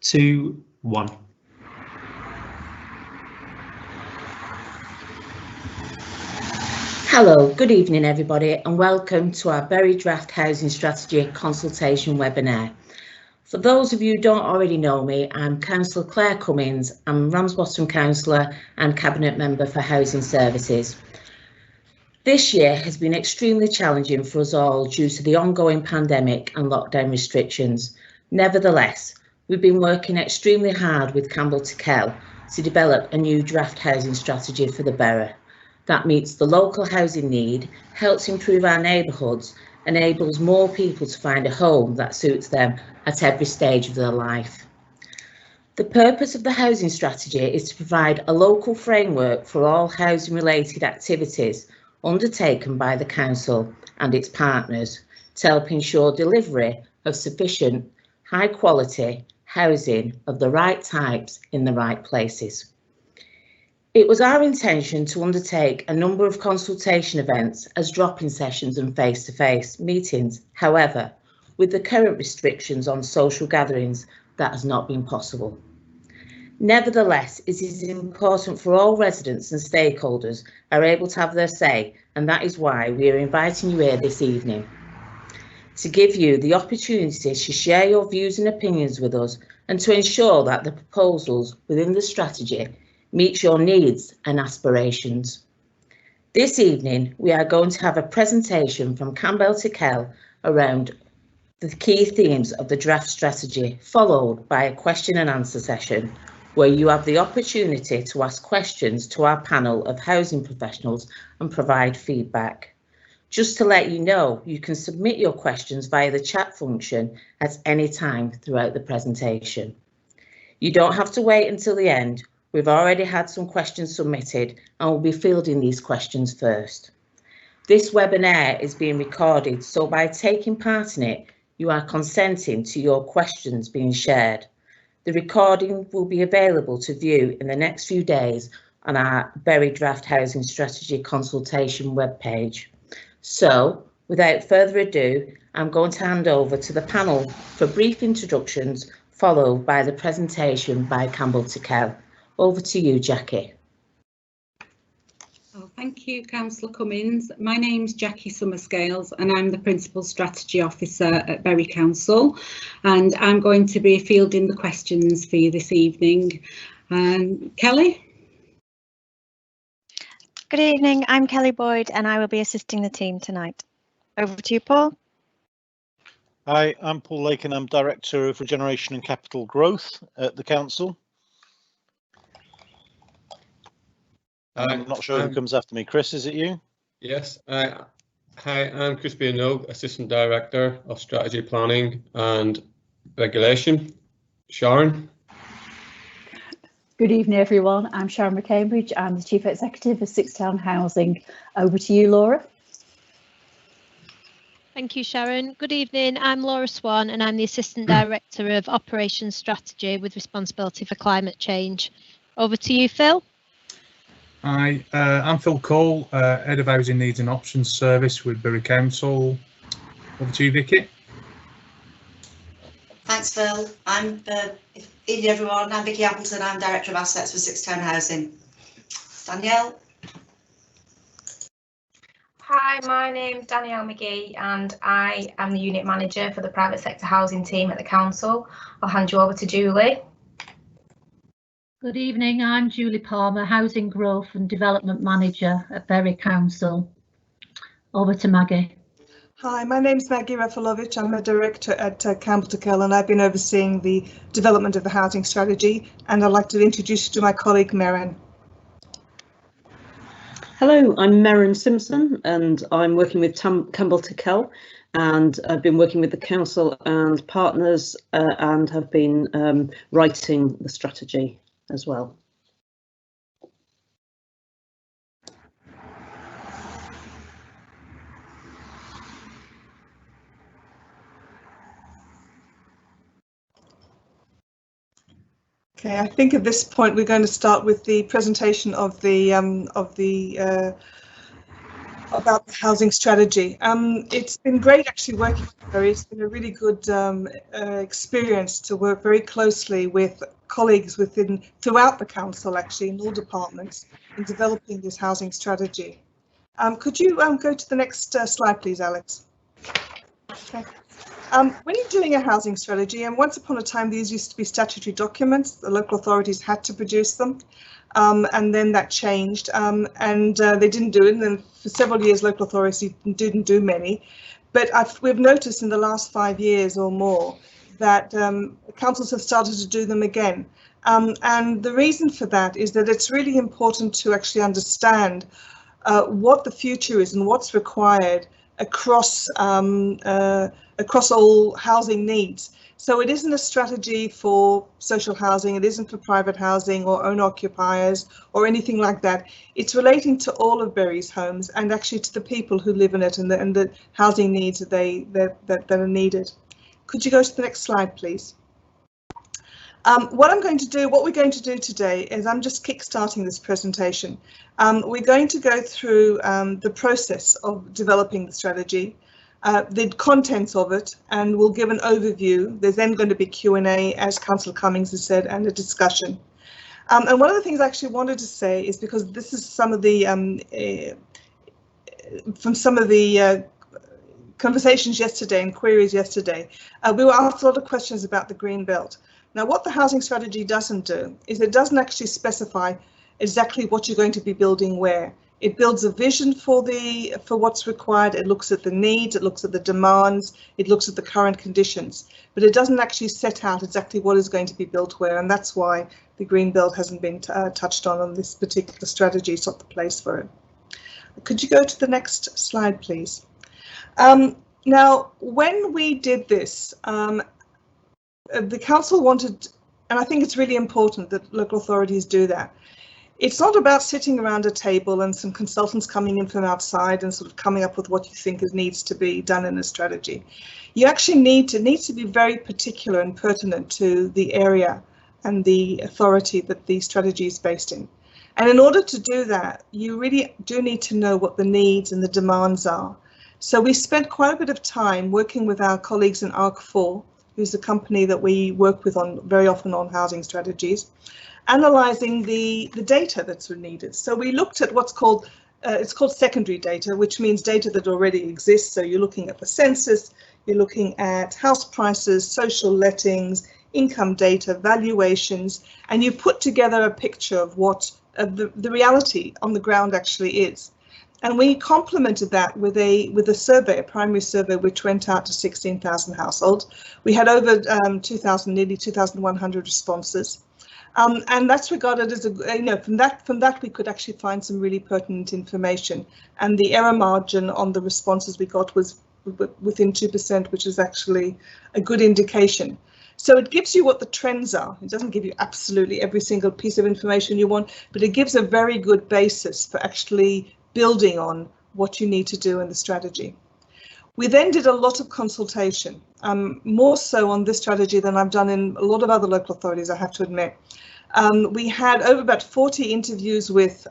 2, 1. Hello, good evening everybody, and welcome to our Bury Draft Housing Strategy Consultation webinar. For those of you who don't already know me, I'm Councillor Claire Cummins. I'm Ramsbottom Councillor and Cabinet Member for Housing Services. This year has been extremely challenging for us all due to the ongoing pandemic and lockdown restrictions. Nevertheless, we've been working extremely hard with Campbell Tickell to develop a new draft housing strategy for the borough that meets the local housing need, helps improve our neighbourhoods, enables more people to find a home that suits them at every stage of their life. The purpose of the housing strategy is to provide a local framework for all housing related activities undertaken by the council and its partners to help ensure delivery of sufficient high quality housing of the right types in the right places. It was our intention to undertake a number of consultation events as drop-in sessions and face-to-face meetings. However, with the current restrictions on social gatherings, that has not been possible. Nevertheless, it is important for all residents and stakeholders are able to have their say, and that is why we are inviting you here this evening to give you the opportunity to share your views and opinions with us and to ensure that the proposals within the strategy meet your needs and aspirations. This evening, we are going to have a presentation from Campbell Tickell around the key themes of the draft strategy, followed by a question and answer session where you have the opportunity to ask questions to our panel of housing professionals and provide feedback. Just to let you know, you can submit your questions via the chat function at any time throughout the presentation. You don't have to wait until the end. We've already had some questions submitted and we'll be fielding these questions first. This webinar is being recorded, so by taking part in it, you are consenting to your questions being shared. The recording will be available to view in the next few days on our Bury Draft Housing Strategy Consultation webpage. So, without further ado, I'm going to hand over to the panel for brief introductions, followed by the presentation by Campbell Tickell. Over to you, Jackie. Oh, thank you, Councillor Cummins. My name's Jackie Summerscales and I'm the Principal Strategy Officer at Bury Council, and I'm going to be fielding the questions for you this evening. Kelly? Good evening, I'm Kelly Boyd and I will be assisting the team tonight. Over to you, Paul. Hi, I'm Paul Lake and I'm Director of Regeneration and Capital Growth at the Council. I'm not sure who comes after me. Chris, is it you? Yes. Hi, I'm Chris Nogue, Assistant Director of Strategy Planning and Regulation. Sharon? Good evening, everyone. I'm Sharon McCambridge. I'm the Chief Executive of Six Town Housing. Over to you, Laura. Thank you, Sharon. Good evening. I'm Laura Swan and I'm the Assistant Director of Operations Strategy with responsibility for climate change. Over to you, Phil. Hi, I'm Phil Cole, Head of Housing Needs and Options Service with Bury Council. Over to you, Vicky. Thanks, Phil. Evening, everyone. I'm Vicky Appleton. I'm Director of Assets for Six Town Housing. Danielle. Hi, my name's Danielle McGee and I am the Unit Manager for the Private Sector Housing team at the Council. I'll hand you over to Julie. Good evening, I'm Julie Palmer, Housing Growth and Development Manager at Bury Council. Over to Maggie. Hi, my name's Maggie Rafalovich. I'm a Director at Campbell Tickell and I've been overseeing the development of the housing strategy, and I'd like to introduce you to my colleague Merran. Hello, I'm Merran Simpson and I'm working with Campbell Tickell, and I've been working with the council and partners and have been writing the strategy as well. Okay, I think at this point we're going to start with the presentation of the about the housing strategy. It's been great actually working with Berry. It's been a really good experience to work very closely with colleagues throughout the council, actually in all departments, in developing this housing strategy. Could you go to the next slide, please, Alex? Okay. When you're doing a housing strategy, and once upon a time these used to be statutory documents, the local authorities had to produce them, and then that changed, and they didn't do it, and then for several years local authorities didn't do many. But we've noticed in the last 5 years or more that councils have started to do them again. And the reason for that is that it's really important to actually understand what the future is and what's required across all housing needs. So it isn't a strategy for social housing, it isn't for private housing or own occupiers or anything like that. It's relating to all of Berry's homes and actually to the people who live in it and the housing needs that are needed. Could you go to the next slide, please? What we're going to do today is I'm just kick-starting this presentation. We're going to go through the process of developing the strategy, the contents of it, and we'll give an overview. There's then going to be Q&A, as Councillor Cummings has said, and a discussion. And one of the things I actually wanted to say is, because this is some of the conversations yesterday and queries yesterday, we were asked a lot of questions about the green belt. Now, what the housing strategy doesn't do is it doesn't actually specify exactly what you're going to be building where. It builds a vision for what's required. It looks at the needs, it looks at the demands, it looks at the current conditions, but it doesn't actually set out exactly what is going to be built where, and that's why the green belt hasn't been touched on this particular strategy. It's not the place for it. Could you go to the next slide, please? Now, when we did this, the council wanted, and I think it's really important that local authorities do that. It's not about sitting around a table and some consultants coming in from outside and sort of coming up with what you think needs to be done in a strategy. You actually need to be very particular and pertinent to the area and the authority that the strategy is based in. And in order to do that, you really do need to know what the needs and the demands are. So we spent quite a bit of time working with our colleagues in ARC4, who's the company that we work with very often on housing strategies, analysing the data that's needed. So we looked at what's called secondary data, which means data that already exists. So you're looking at the census, you're looking at house prices, social lettings, income data, valuations, and you put together a picture of what the reality on the ground actually is. And we complemented that with a survey, a primary survey, which went out to 16,000 households. We had over nearly 2,100 responses. And that's regarded as from that we could actually find some really pertinent information. And the error margin on the responses we got was within 2%, which is actually a good indication. So it gives you what the trends are. It doesn't give you absolutely every single piece of information you want, but it gives a very good basis for actually building on what you need to do in the strategy. We then did a lot of consultation, more so on this strategy than I've done in a lot of other local authorities, I have to admit. We had over about 40 interviews with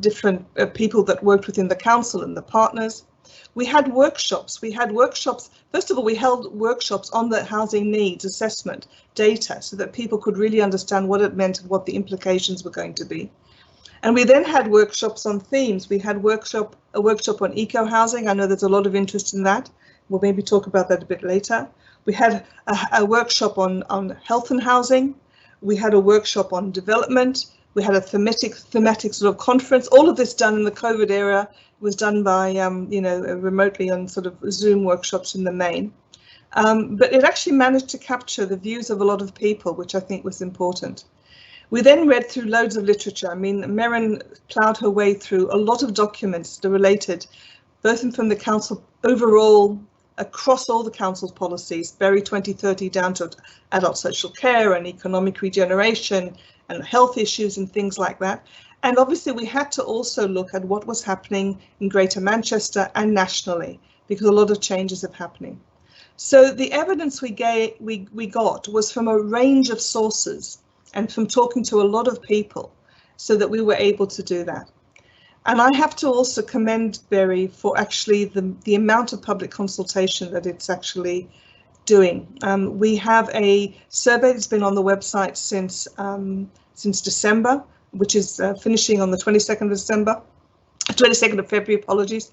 different people that worked within the council and the partners. We had workshops. First of all, we held workshops on the housing needs assessment data so that people could really understand what it meant and what the implications were going to be. And we then had workshops on themes. We had a workshop on eco-housing. I know there's a lot of interest in that. We'll maybe talk about that a bit later. We had a workshop on health and housing. We had a workshop on development. We had a thematic sort of conference. All of this done in the COVID era was done by, remotely on sort of Zoom workshops in the main. But it actually managed to capture the views of a lot of people, which I think was important. We then read through loads of literature. I mean, Merrin ploughed her way through a lot of documents that related, both from the council overall, across all the council's policies, Berry 2030 down to adult social care and economic regeneration and health issues and things like that. And obviously we had to also look at what was happening in Greater Manchester and nationally, because a lot of changes are happening. So the evidence we got was from a range of sources and from talking to a lot of people, so that we were able to do that. And I have to also commend Bury for actually the amount of public consultation that it's actually doing. We have a survey that's been on the website since December, which is finishing on the 22nd of February, apologies.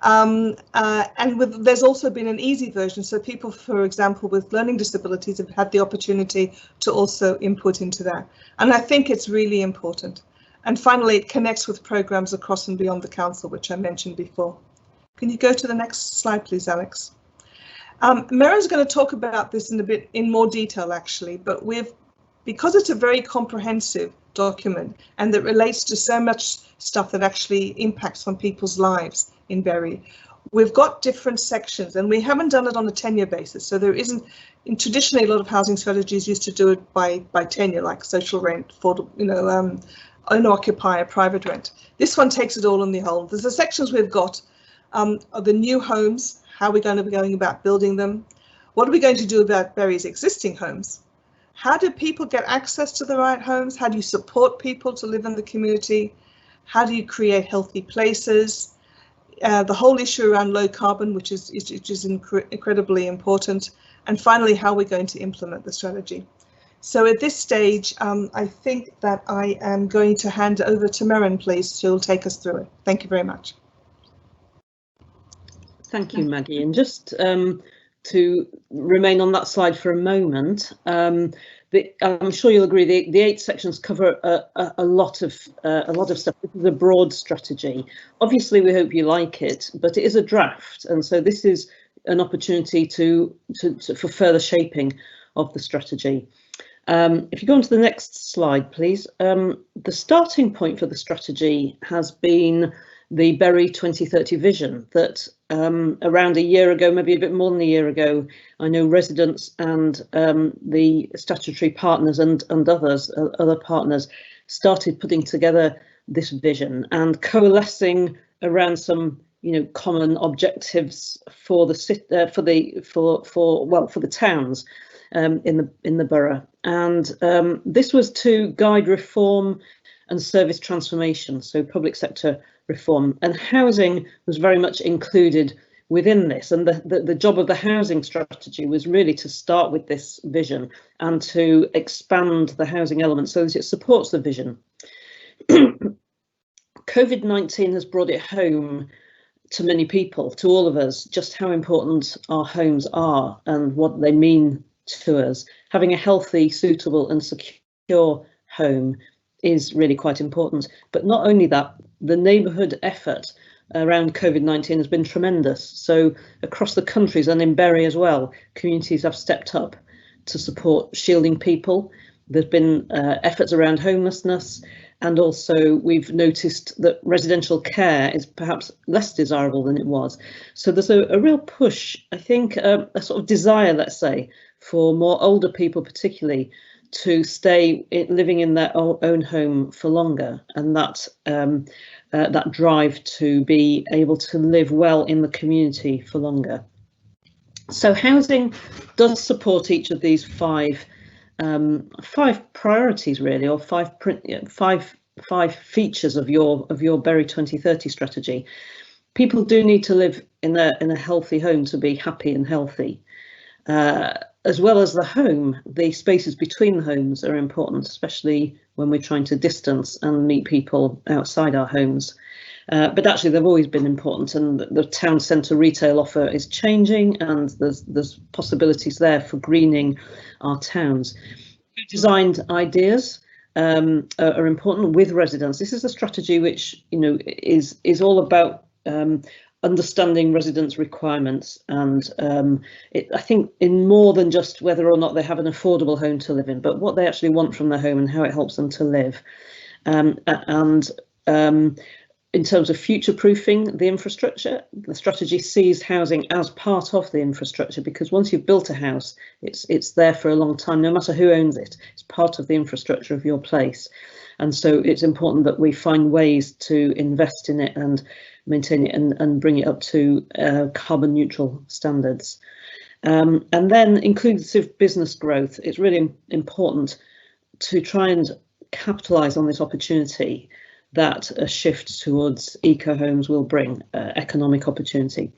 There's also been an easy version, so people, for example, with learning disabilities have had the opportunity to also input into that. And I think it's really important. And finally, it connects with programs across and beyond the council, which I mentioned before. Can you go to the next slide, please, Alex? Meryn's going to talk about this in more detail, actually, but because it's a very comprehensive document and that relates to so much stuff that actually impacts on people's lives in Bury, we've got different sections, and we haven't done it on a tenure basis. So there isn't, traditionally, a lot of housing strategies used to do it by tenure, like social rent, owner-occupier, private rent. This one takes it all on the whole. There's the sections we've got are the new homes, how we're going to be going about building them. What are we going to do about Bury's existing homes? How do people get access to the right homes? How do you support people to live in the community? How do you create healthy places? The whole issue around low carbon, which is incredibly important. And finally, how we're going to implement the strategy. So at this stage, I think that I am going to hand over to Meryn, please. She'll take us through it. Thank you very much. Thank you, Maggie. And just to remain on that slide for a moment, I'm sure you'll agree the 8 sections cover a lot of stuff. This is a broad strategy. Obviously, we hope you like it, but it is a draft, and so this is an opportunity for further shaping of the strategy. If you go on to the next slide, please. The starting point for the strategy has been the Bury 2030 vision that around a year ago, maybe a bit more than a year ago, I know residents and the statutory partners and other partners started putting together this vision and coalescing around some common objectives for the towns in the borough. And this was to guide reform and service transformation, so public sector reform, and housing was very much included within this. And the job of the housing strategy was really to start with this vision and to expand the housing element so that it supports the vision. COVID-19 has brought it home to many people, to all of us, just how important our homes are and what they mean to us. Having a healthy, suitable and secure home is really quite important. But not only that, the neighbourhood effort around COVID-19 has been tremendous. So across the countries and in Bury as well, communities have stepped up to support shielding people. There's been efforts around homelessness, and also we've noticed that residential care is perhaps less desirable than it was. So there's a real push, I think, a sort of desire, let's say, for more older people particularly to stay living in their own home for longer, and that drive to be able to live well in the community for longer. So housing does support each of these five priorities, really, or five features of your Bury 2030 strategy. People do need to live in a healthy home to be happy and healthy. As well as the home, the spaces between the homes are important, especially when we're trying to distance and meet people outside our homes. But actually, they've always been important, and the town centre retail offer is changing, and there's possibilities there for greening our towns. Designed ideas are important with residents. This is a strategy which is all about understanding residents' requirements, and I think in more than just whether or not they have an affordable home to live in, but what they actually want from their home and how it helps them to live. In terms of future-proofing the infrastructure, the strategy sees housing as part of the infrastructure, because once you've built a house, it's there for a long time, no matter who owns it. It's part of the infrastructure of your place. And so it's important that we find ways to invest in it and maintain it and bring it up to carbon neutral standards. And then inclusive business growth. It's really important to try and capitalise on this opportunity that a shift towards eco homes will bring economic opportunity.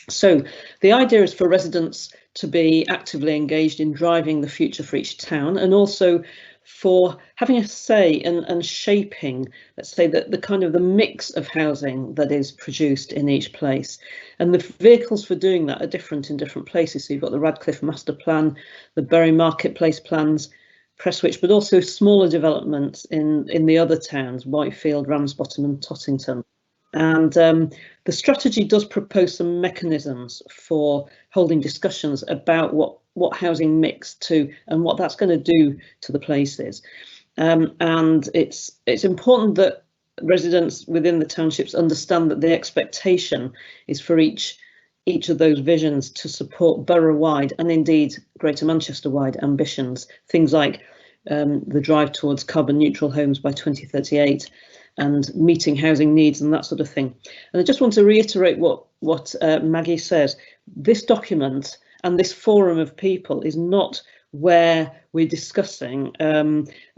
So the idea is for residents to be actively engaged in driving the future for each town, and also for having a say and shaping, let's say, the kind of the mix of housing that is produced in each place. And the vehicles for doing that are different in different places. So you've got the Radcliffe Master Plan, the Bury Marketplace plans, Prestwich, but also smaller developments in the other towns, Whitefield, Ramsbottom and Tottington. And the strategy does propose some mechanisms for holding discussions about what housing mix to and what that's going to do to the places. And it's important that residents within the townships understand that the expectation is for each of those visions to support borough-wide and indeed Greater Manchester-wide ambitions, things like the drive towards carbon neutral homes by 2038 and meeting housing needs and that sort of thing. And I just want to reiterate what Maggie says. This document and this forum of people is not where we're discussing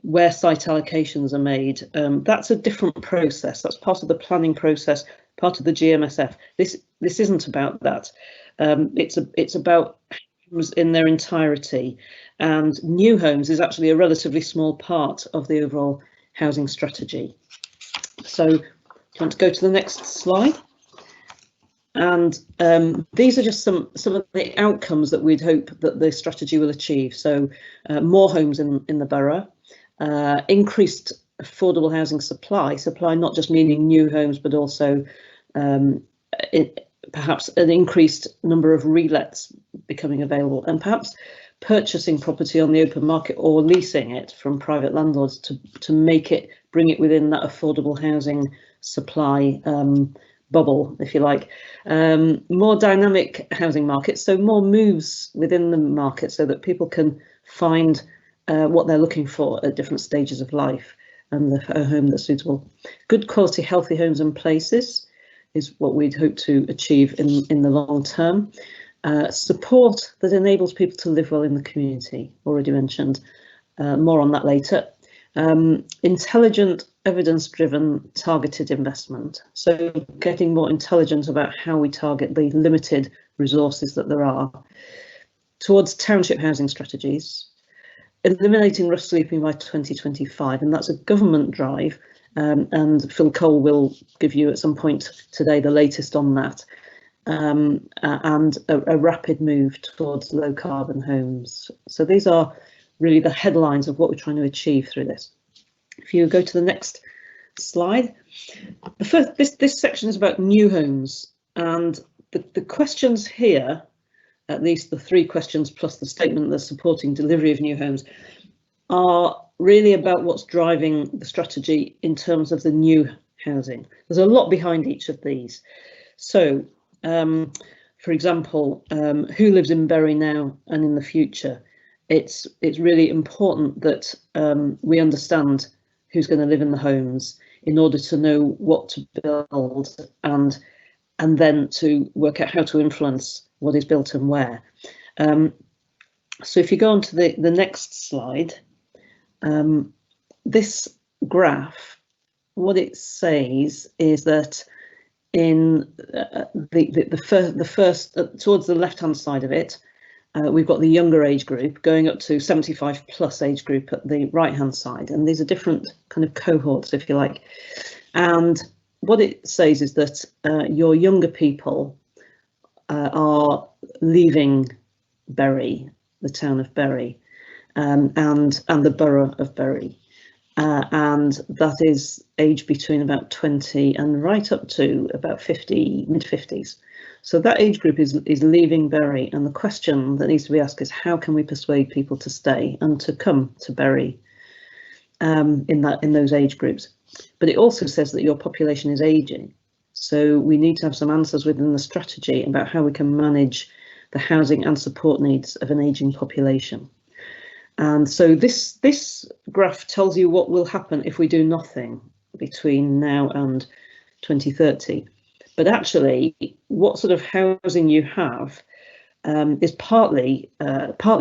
where site allocations are made. That's a different process. That's part of the planning process, part of the GMSF. This isn't about that. It's about homes in their entirety, and new homes is actually a relatively small part of the overall housing strategy. So, do you want to go to the next slide? And these are just some of the outcomes that we'd hope that the strategy will achieve. So, more homes in the borough, increased affordable housing supply not just meaning new homes, but also perhaps an increased number of relets becoming available, and perhaps purchasing property on the open market or leasing it from private landlords to bring it within that affordable housing supply bubble, if you like. More dynamic housing markets, so more moves within the market so that people can find what they're looking for at different stages of life and a home that's suitable. Good quality, healthy homes and places is what we'd hope to achieve in the long term. Support that enables people to live well in the community, already mentioned, more on that later. Intelligent, evidence-driven, targeted investment. So getting more intelligent about how we target the limited resources that there are. Towards township housing strategies, eliminating rough sleeping by 2025, and that's a government drive, and Phil Cole will give you at some point today the latest on that. And a rapid move towards low carbon homes. So these are really the headlines of what we're trying to achieve through this. If you go to the next slide, this section is about new homes, and the questions here, at least the 3 questions plus the statement that's supporting delivery of new homes, are really about what's driving the strategy in terms of the new housing. There's a lot behind each of these. So, for example, who lives in Bury now and in the future? It's really important that we understand who's going to live in the homes in order to know what to build and then to work out how to influence what is built and where. So if you go on to the next slide, this graph, what it says is that in the first towards the left-hand side of it, we've got the younger age group going up to 75 plus age group at the right-hand side, and these are different kind of cohorts, if you like. And what it says is that your younger people are leaving Bury, the town of Bury, and the borough of Bury. And that is aged between about 20 and right up to about 50, mid-50s. So that age group is leaving Bury, and the question that needs to be asked is how can we persuade people to stay and to come to Bury in those age groups. But it also says that your population is ageing, so we need to have some answers within the strategy about how we can manage the housing and support needs of an ageing population. And so this graph tells you what will happen if we do nothing between now and 2030. But actually, what sort of housing you have is partly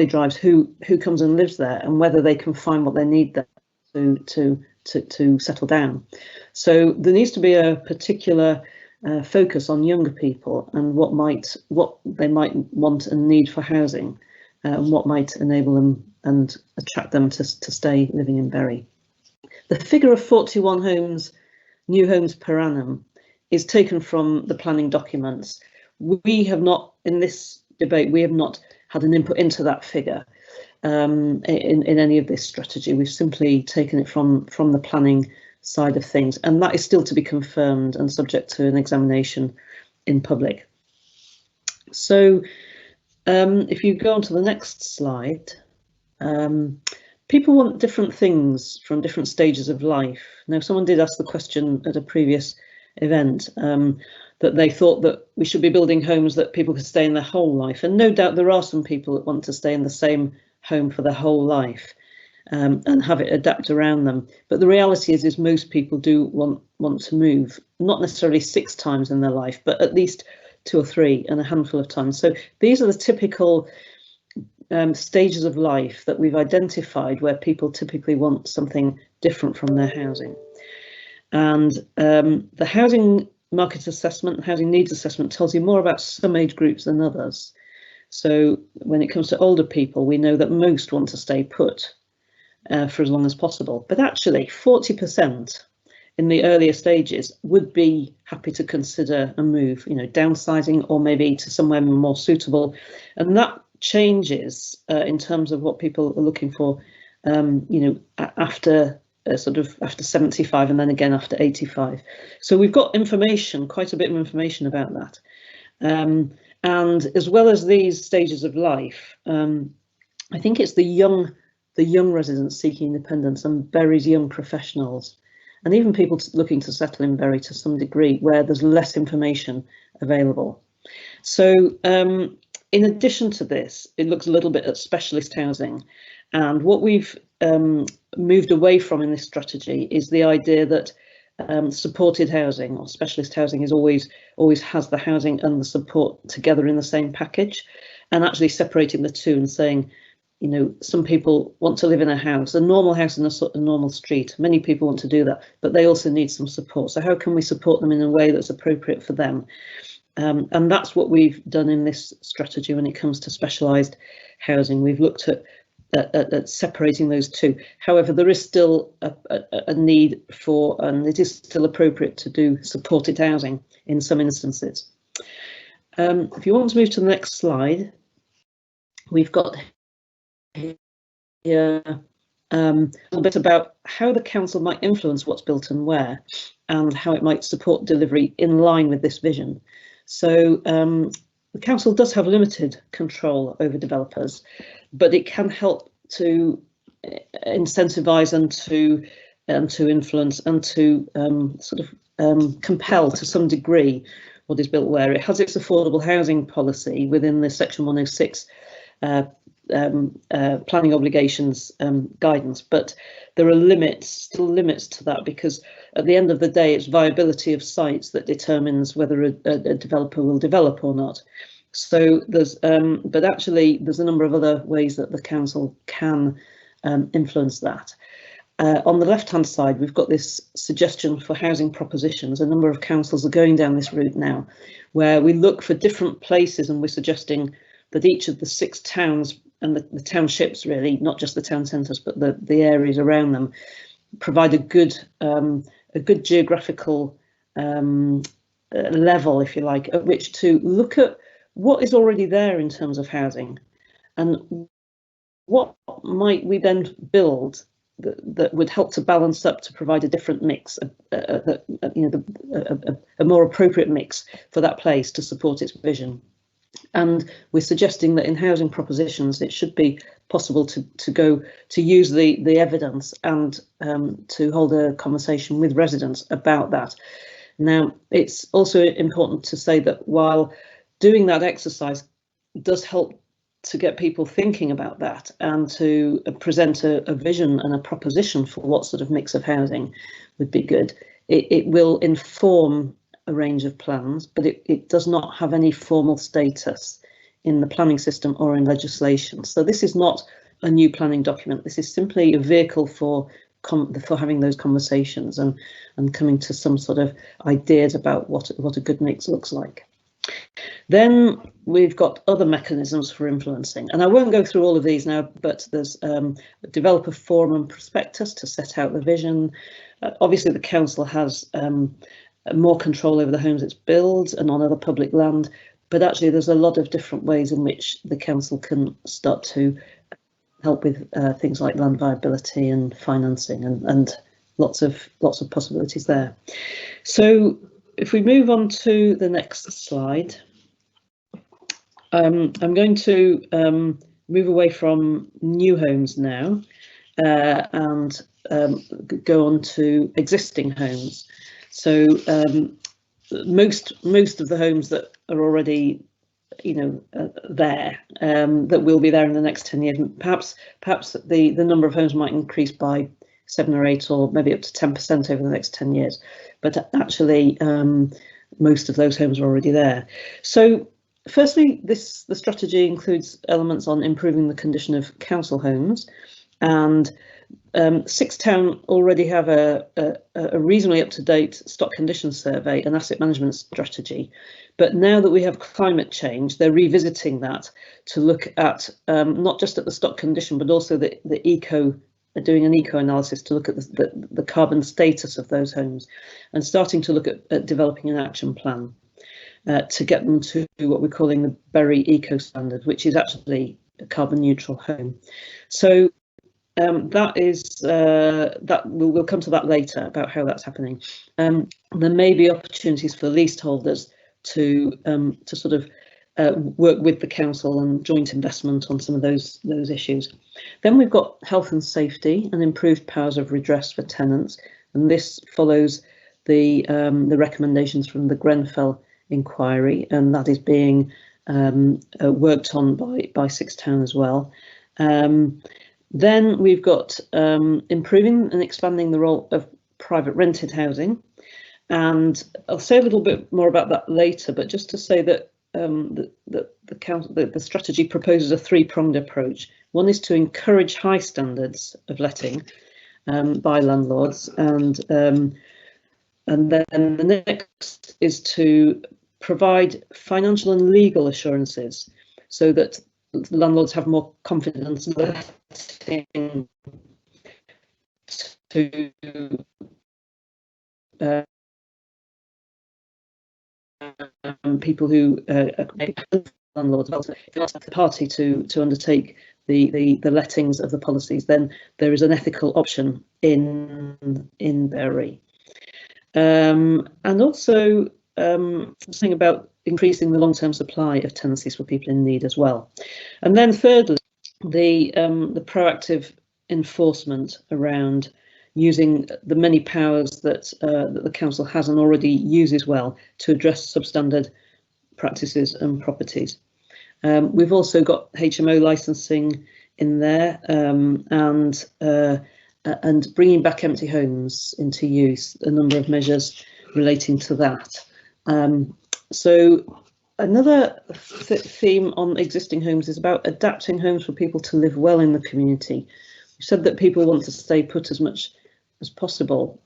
drives who comes and lives there and whether they can find what they need there to to settle down. So there needs to be a particular focus on younger people and what they might want and need for housing, and what might enable them and attract them to stay living in Bury. The figure of 41 homes, new homes per annum, is taken from the planning documents. We have not, in this debate, we have not had an input into that figure in any of this strategy. We've simply taken it from the planning side of things, and that is still to be confirmed and subject to an examination in public. So if you go on to the next slide, people want different things from different stages of life. Now, someone did ask the question at a previous event that they thought that we should be building homes that people could stay in their whole life, and no doubt there are some people that want to stay in the same home for their whole life and have it adapt around them. But the reality is most people do want to move, not necessarily 6 times in their life, but at least 2 or 3 and a handful of times. So these are the typical stages of life that we've identified where people typically want something different from their housing. And the housing market assessment, housing needs assessment, tells you more about some age groups than others. So when it comes to older people, we know that most want to stay put for as long as possible. But actually 40% in the earlier stages would be happy to consider a move, downsizing or maybe to somewhere more suitable. And that changes in terms of what people are looking for, after after 75 and then again after 85. So we've got information, quite a bit of information about that. And as well as these stages of life, I think it's the young residents seeking independence and Bury's young professionals, and even people looking to settle in Bury to some degree, where there's less information available. So in addition to this, it looks a little bit at specialist housing, and what we've moved away from in this strategy is the idea that supported housing or specialist housing is always has the housing and the support together in the same package, and actually separating the two and saying, some people want to live in a house, a normal house in a normal street. Many people want to do that, but they also need some support. So how can we support them in a way that's appropriate for them? And that's what we've done in this strategy when it comes to specialised housing. We've looked at separating those two. However, there is still a need for, and it is still appropriate to do supported housing in some instances. If you want to move to the next slide, we've got here a little bit about how the council might influence what's built and where, and how it might support delivery in line with this vision. So the council does have limited control over developers, but it can help to incentivise and to influence and to compel to some degree what is built where. It has its affordable housing policy within the Section 106 planning obligations guidance, but there are still limits to that, because at the end of the day it's viability of sites that determines whether a developer will develop or not. So there's but actually there's a number of other ways that the council can influence that. On the left hand side, we've got this suggestion for housing propositions. A number of councils are going down this route now, where we look for different places, and we're suggesting that each of the 6 towns and the townships, really, not just the town centres, but the areas around them, provide a good geographical level, if you like, at which to look at what is already there in terms of housing, and what might we then build that would help to balance up, to provide a different mix, a more appropriate mix for that place to support its vision. And we're suggesting that in housing propositions it should be possible to use the evidence and to hold a conversation with residents about that. Now, it's also important to say that while doing that exercise does help to get people thinking about that and to present a vision and a proposition for what sort of mix of housing would be good, it will inform a range of plans, but it does not have any formal status in the planning system or in legislation. So this is not a new planning document. This is simply a vehicle for for having those conversations and coming to some sort of ideas about what a good mix looks like. Then we've got other mechanisms for influencing, and I won't go through all of these now, but there's a developer forum and prospectus to set out the vision. Obviously the council has more control over the homes it builds and on other public land, but actually there's a lot of different ways in which the council can start to help with things like land viability and financing, and lots of possibilities there. So if we move on to the next slide, I'm going to move away from new homes now and go on to existing homes. So most of the homes that are already, there, that will be there in the next 10 years. Perhaps the number of homes might increase by 7 or 8 or maybe up to 10% over the next 10 years. But actually, most of those homes are already there. So firstly, the strategy includes elements on improving the condition of council homes, and Six Town already have a reasonably up-to-date stock condition survey and asset management strategy. But now that we have climate change, they're revisiting that to look at not just at the stock condition, but also doing an eco analysis to look at the carbon status of those homes, and starting to look at developing an action plan to get them to what we're calling the Bury Eco Standard, which is actually a carbon neutral home. So that is that we'll come to that later about how that's happening. There may be opportunities for leaseholders to sort of work with the council and joint investment on some of those issues. Then we've got health and safety and improved powers of redress for tenants, and this follows the recommendations from the Grenfell inquiry, and that is being worked on by Six Town as well. Then we've got improving and expanding the role of private rented housing, and I'll say a little bit more about that later, but just to say that the strategy proposes a three-pronged approach. One is to encourage high standards of letting by landlords, and then the next is to provide financial and legal assurances so that landlords have more confidence letting to people who landlords, if you ask the party to undertake the lettings of the policies, then there is an ethical option in Bury. And also something about increasing the long-term supply of tenancies for people in need as well. And then thirdly, the proactive enforcement around using the many powers that the council has and already uses well to address substandard practices and properties. We've also got HMO licensing in there, and bringing back empty homes into use, a number of measures relating to that. So another theme on existing homes is about adapting homes for people to live well in the community. We said that people want to stay put as much as possible,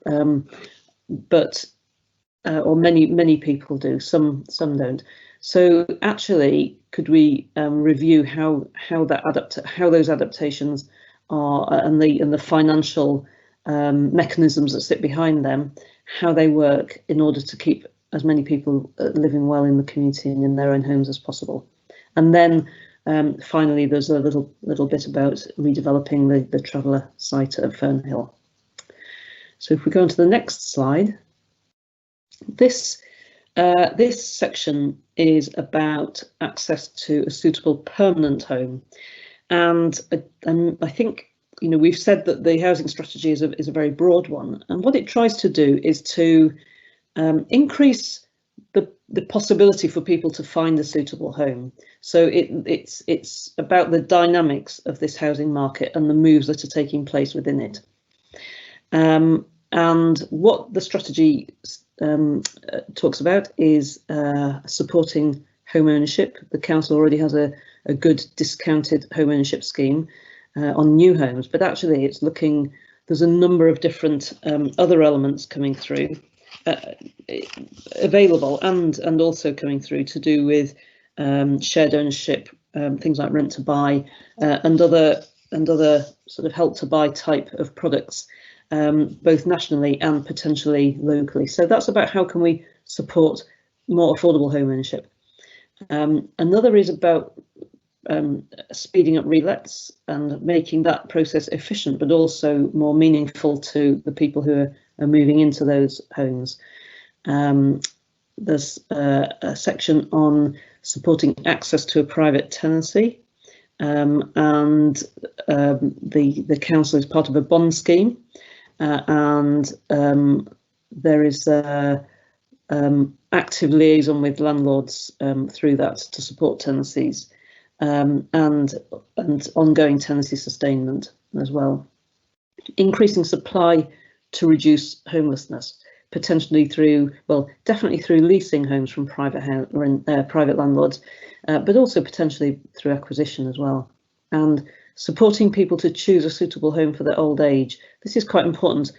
but or many people do, some don't. So actually, could we review how those adaptations are, and the financial mechanisms that sit behind them, how they work in order to keep as many people living well in the community and in their own homes as possible. And then finally, there's a little bit about redeveloping the Traveller site at Fernhill. So if we go on to the next slide, this section is about access to a suitable permanent home, and I think we've said that the housing strategy is a very broad one, and what it tries to do is to increase the possibility for people to find a suitable home. So it's about the dynamics of this housing market and the moves that are taking place within it. And what the strategy talks about is supporting home ownership. The council already has a good discounted home ownership scheme on new homes, but actually it's looking there's a number of different other elements coming through, available and also coming through to do with shared ownership, things like rent to buy and other sort of help to buy type of products, both nationally and potentially locally. So that's about how can we support more affordable home ownership. Another is about speeding up relets and making that process efficient, but also more meaningful to the people who are moving into those homes. There's a section on supporting access to a private tenancy, and the council is part of a bond scheme, and there is active liaison with landlords through that to support tenancies, and ongoing tenancy sustainment as well. Increasing supply to reduce homelessness, potentially through, well, definitely through leasing homes from private landlords, but also potentially through acquisition as well. And supporting people to choose a suitable home for their old age. This is quite important.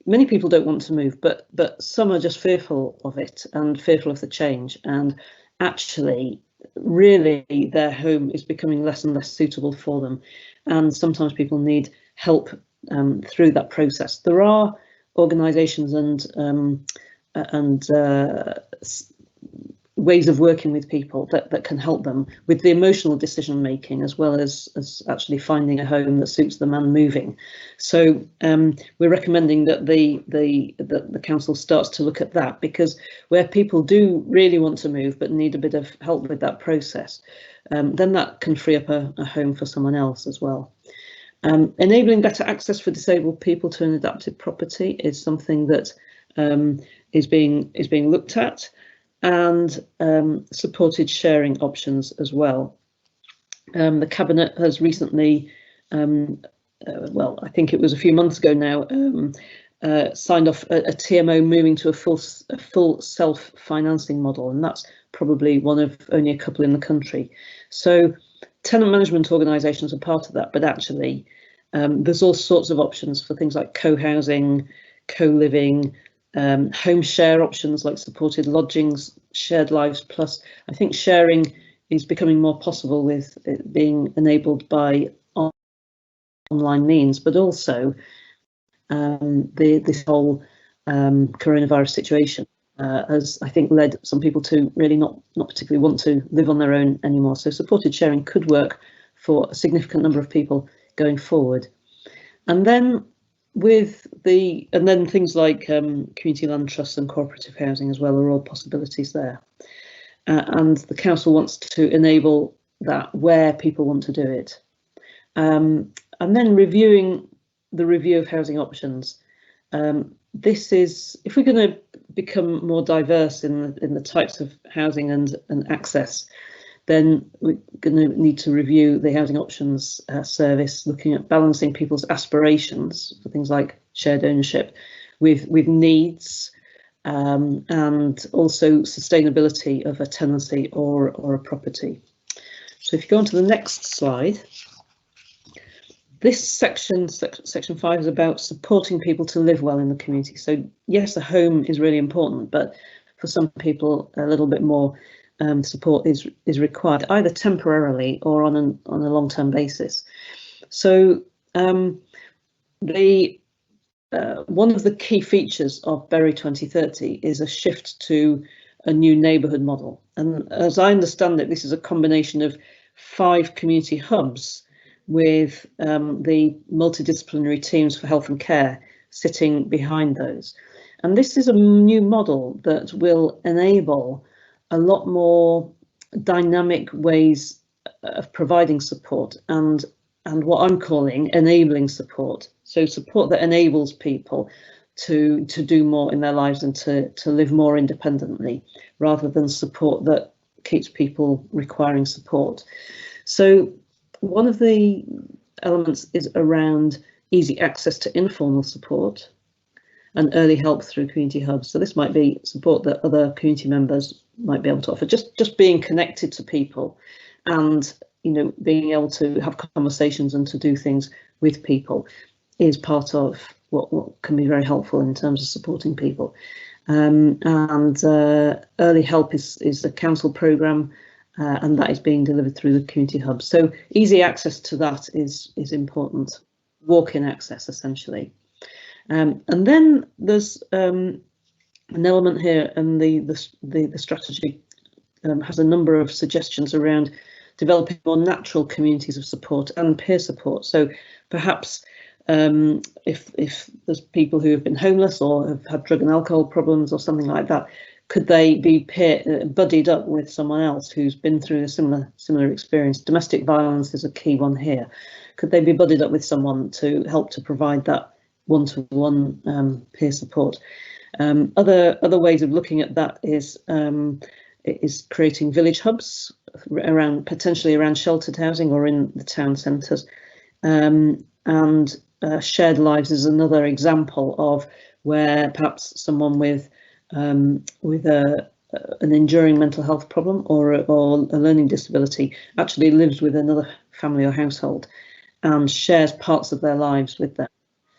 Many people don't want to move, but some are just fearful of it and fearful of the change. And actually, really, their home is becoming less and less suitable for them. And sometimes people need help through that process. There are organisations and ways of working with people that can help them with the emotional decision making, as well as actually finding a home that suits them and moving. So we're recommending that the council starts to look at that, because where people do really want to move but need a bit of help with that process, then that can free up a home for someone else as well. Enabling better access for disabled people to an adapted property is something that is being looked at, and supported sharing options as well. The Cabinet has recently, well, I think it was a few months ago now, signed off a TMO moving to a full self-financing model, and that's probably one of only a couple in the country. So tenant management organisations are part of that, but actually there's all sorts of options for things like co-housing, co-living, home share options like supported lodgings, shared lives plus. I think sharing is becoming more possible with it being enabled by online means, but also this whole coronavirus situation has, I think, led some people to really not particularly want to live on their own anymore. So supported sharing could work for a significant number of people going forward. And then things like community land trusts and cooperative housing as well are all possibilities there. And the council wants to enable that where people want to do it. And then reviewing the review of housing options. This is, if we're going to become more diverse in the types of housing and access, then we're going to need to review the housing options service, looking at balancing people's aspirations for things like shared ownership with needs, and also sustainability of a tenancy or a property. So if you go on to the next slide, this section 5 is about supporting people to live well in the community. So yes, a home is really important, but for some people a little bit more support is required, either temporarily or on a long-term basis. So one of the key features of Bury 2030 is a shift to a new neighbourhood model. And as I understand it, this is a combination of 5 community hubs with the multidisciplinary teams for health and care sitting behind those. And this is a new model that will enable a lot more dynamic ways of providing support and what I'm calling enabling support. So support that enables people to do more in their lives and to live more independently, rather than support that keeps people requiring support. So one of the elements is around easy access to informal support and early help through community hubs. So this might be support that other community members might be able to offer, just being connected to people and, you know, being able to have conversations and to do things with people. is part of what can be very helpful in terms of supporting people. And early help is a council programme, and that is being delivered through the community hub. So easy access to that is important, walk-in access essentially. And then there's an element here, and the strategy has a number of suggestions around developing more natural communities of support and peer support. So perhaps if there's people who have been homeless or have had drug and alcohol problems or something like that, could they be buddied up with someone else who's been through a similar experience? Domestic violence is a key one here. Could they be buddied up with someone to help to provide that one-to-one peer support? Other ways of looking at that is creating village hubs potentially around sheltered housing or in the town centres, and shared lives is another example of where perhaps someone with an enduring mental health problem or a learning disability actually lives with another family or household and shares parts of their lives with them.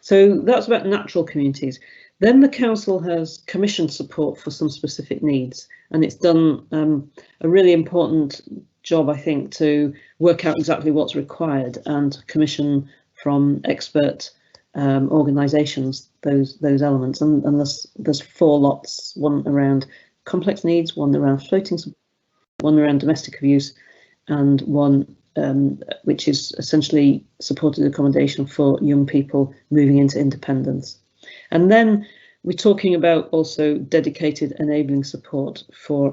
So that's about natural communities. Then the council has commissioned support for some specific needs, and it's done a really important job, I think, to work out exactly what's required and commission from expert organisations those elements. And there's 4 lots: one around complex needs, one around floating support, one around domestic abuse, and one which is essentially supported accommodation for young people moving into independence. And then we're talking about also dedicated enabling support for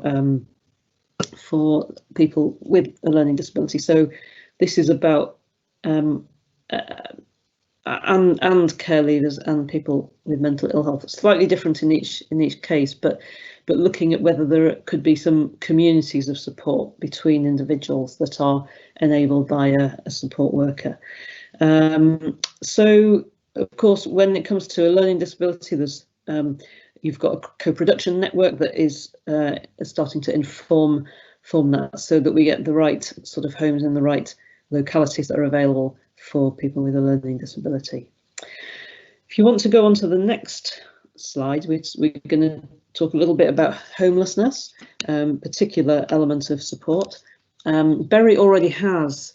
people with a learning disability. So this is about and care leavers and people with mental ill health. Slightly different in each case, but looking at whether there could be some communities of support between individuals that are enabled by a support worker. So of course, when it comes to a learning disability, there's you've got a co-production network that is starting to inform that, so that we get the right sort of homes in the right localities that are available for people with a learning disability. If you want to go on to the next slide, we're going to talk a little bit about homelessness, particular element of support. Bury already has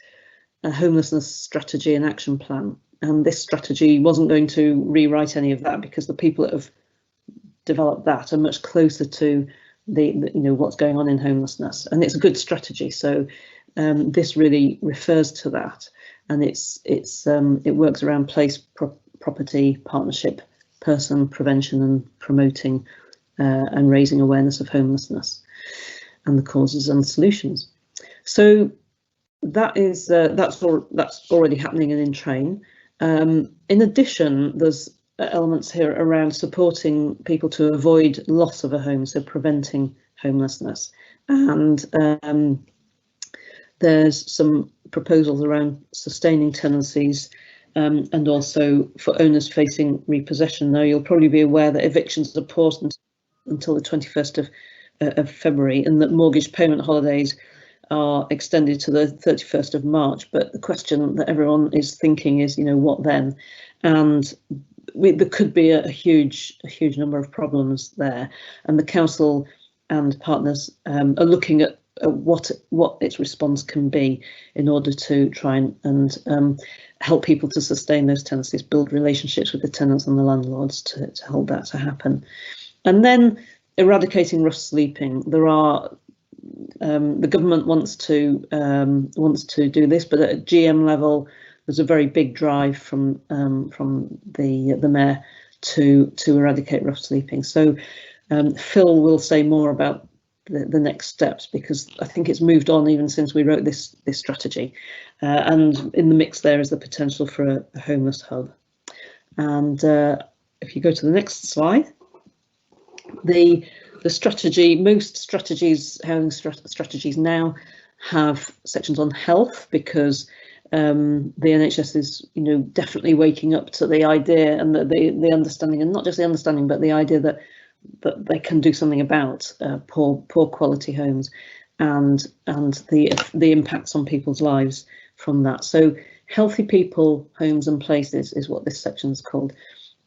a homelessness strategy and action plan, and this strategy wasn't going to rewrite any of that because the people that have developed that are much closer to the what's going on in homelessness, and it's a good strategy. So this really refers to that, and it works around place, property, partnership, person, prevention, and promoting and raising awareness of homelessness and the causes and solutions. So that is that's already happening and in train. In addition, there's elements here around supporting people to avoid loss of a home, so preventing homelessness, and there's some proposals around sustaining tenancies, and also for owners facing repossession. Now, you'll probably be aware that evictions are paused until the 21st of February, and that mortgage payment holidays are extended to the 31st of March. But the question that everyone is thinking is, what then? And there could be a huge number of problems there, and the council and partners are looking at what its response can be in order to try and help people to sustain those tenancies, build relationships with the tenants and the landlords to help that to happen. And then eradicating rough sleeping. There are the government wants to do this, but at a GM level, there's a very big drive from the mayor to eradicate rough sleeping. So Phil will say more about the next steps, because I think it's moved on even since we wrote this strategy, and in the mix there is the potential for a homeless hub. And if you go to the next slide, the strategy, most strategies, housing strategies now have sections on health, because the NHS is, definitely waking up to the idea and the understanding, and not just the understanding, but the idea that they can do something about poor quality homes and the impacts on people's lives from that. So Healthy people, homes and places is what this section is called.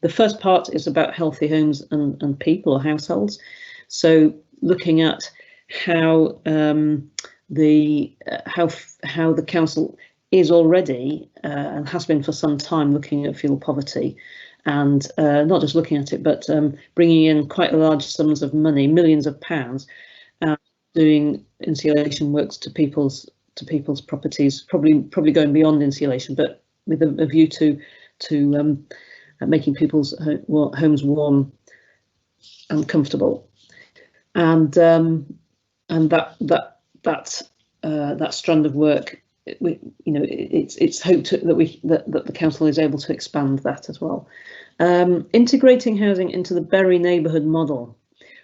The first part is about healthy homes and people or households. So looking at how the council is already and has been for some time looking at fuel poverty, and not just looking at it, but bringing in quite large sums of money, millions of pounds, doing insulation works to people's properties, probably going beyond insulation, but with a view to making people's homes warm and comfortable, and that strand of work, it's hoped that the council is able to expand that as well. Integrating housing into the Bury neighbourhood model.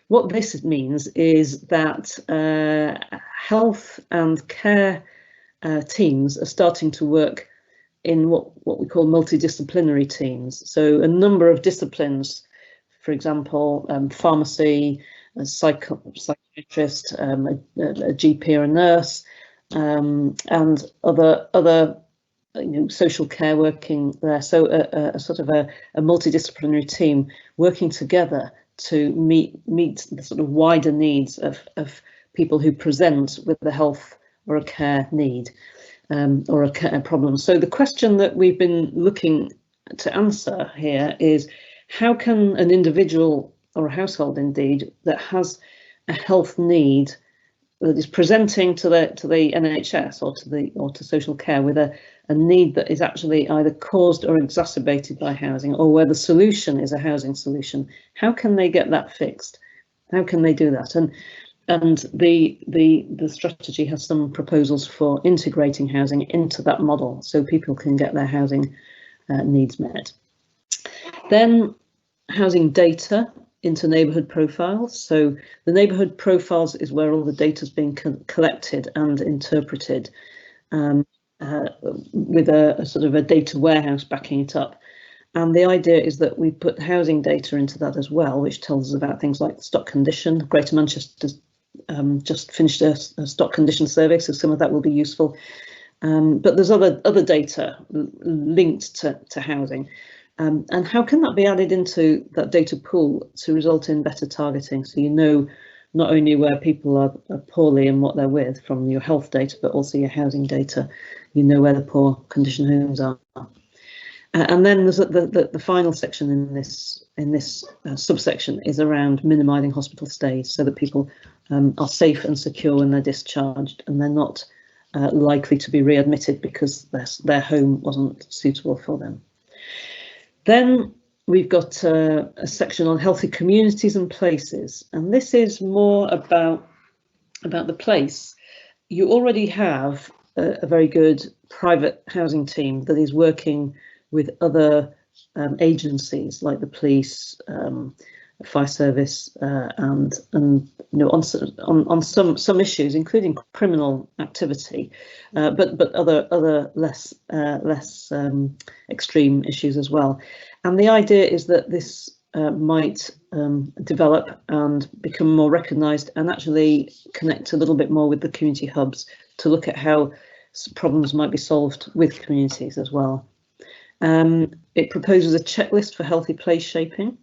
What this means is that health and care teams are starting to work in what we call multidisciplinary teams. So a number of disciplines, for example, pharmacy, a psychiatrist, a GP or a nurse, and other social care working there. So a sort of a multidisciplinary team working together to meet the sort of wider needs of people who present with a health or a care need or a care problem. So the question that we've been looking to answer here is, how can an individual or a household indeed that has a health need that is presenting to the NHS or to social care with a need that is actually either caused or exacerbated by housing, or where the solution is a housing solution, how can they get that fixed? How can they do that? And the strategy has some proposals for integrating housing into that model so people can get their housing needs met. Then housing data into neighbourhood profiles. So the neighbourhood profiles is where all the data is being collected and interpreted, with a sort of a data warehouse backing it up. And the idea is that we put housing data into that as well, which tells us about things like stock condition. Greater Manchester's just finished a stock condition survey, so some of that will be useful. But there's other data linked to housing. And how can that be added into that data pool to result in better targeting? So you know not only where people are poorly and what they're with from your health data, but also your housing data. You know where the poor condition homes are. And then there's the final section in this subsection is around minimising hospital stays, so that people are safe and secure when they're discharged, and they're not likely to be readmitted because their home wasn't suitable for them. Then we've got a section on healthy communities and places, and this is more about the place. You already have a very good private housing team that is working with other agencies like the police, fire service, and on some issues, including criminal activity, but other less extreme issues as well. And the idea is that this might develop and become more recognised and actually connect a little bit more with the community hubs to look at how problems might be solved with communities as well. It proposes a checklist for healthy place shaping,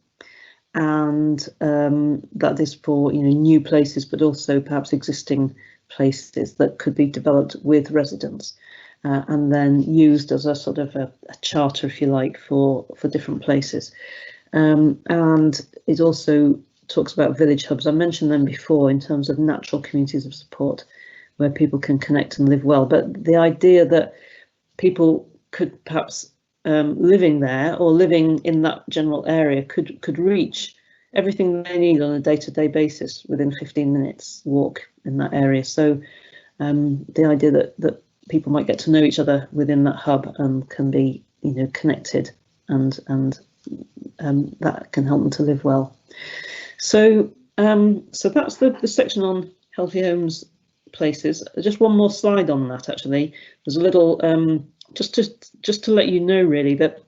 and that is for new places, but also perhaps existing places that could be developed with residents, and then used as a sort of a charter, if you like, for different places. And it also talks about village hubs. I mentioned them before in terms of natural communities of support where people can connect and live well, but the idea that people could perhaps living there or living in that general area could reach everything they need on a day-to-day basis within 15 minutes walk in that area. So the idea that people might get to know each other within that hub and can be connected, and that can help them to live well. So so that's the section on healthy homes, places. Just one more slide on that. Actually, there's a little just to let you know really that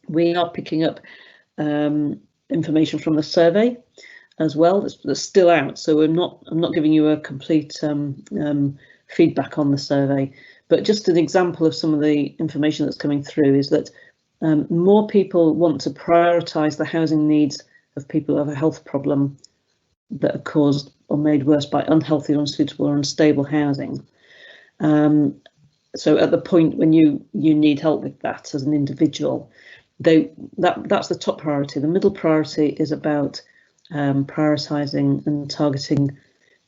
we are picking up information from the survey as well that's still out. So I'm not giving you a complete feedback on the survey, But just an example of some of the information that's coming through is that more people want to prioritise the housing needs of people who have a health problem that are caused or made worse by unhealthy, unsuitable or unstable housing. So at the point when you need help with that as an individual, that's the top priority. The middle priority is about prioritising and targeting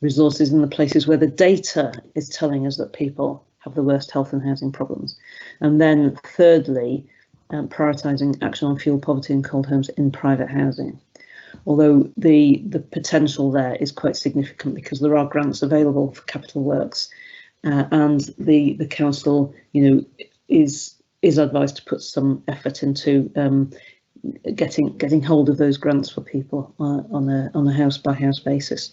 resources in the places where the data is telling us that people have the worst health and housing problems. And then thirdly, prioritising action on fuel poverty and cold homes in private housing. Although the potential there is quite significant because there are grants available for capital works, and the council, is advised to put some effort into getting hold of those grants for people on a house by house basis.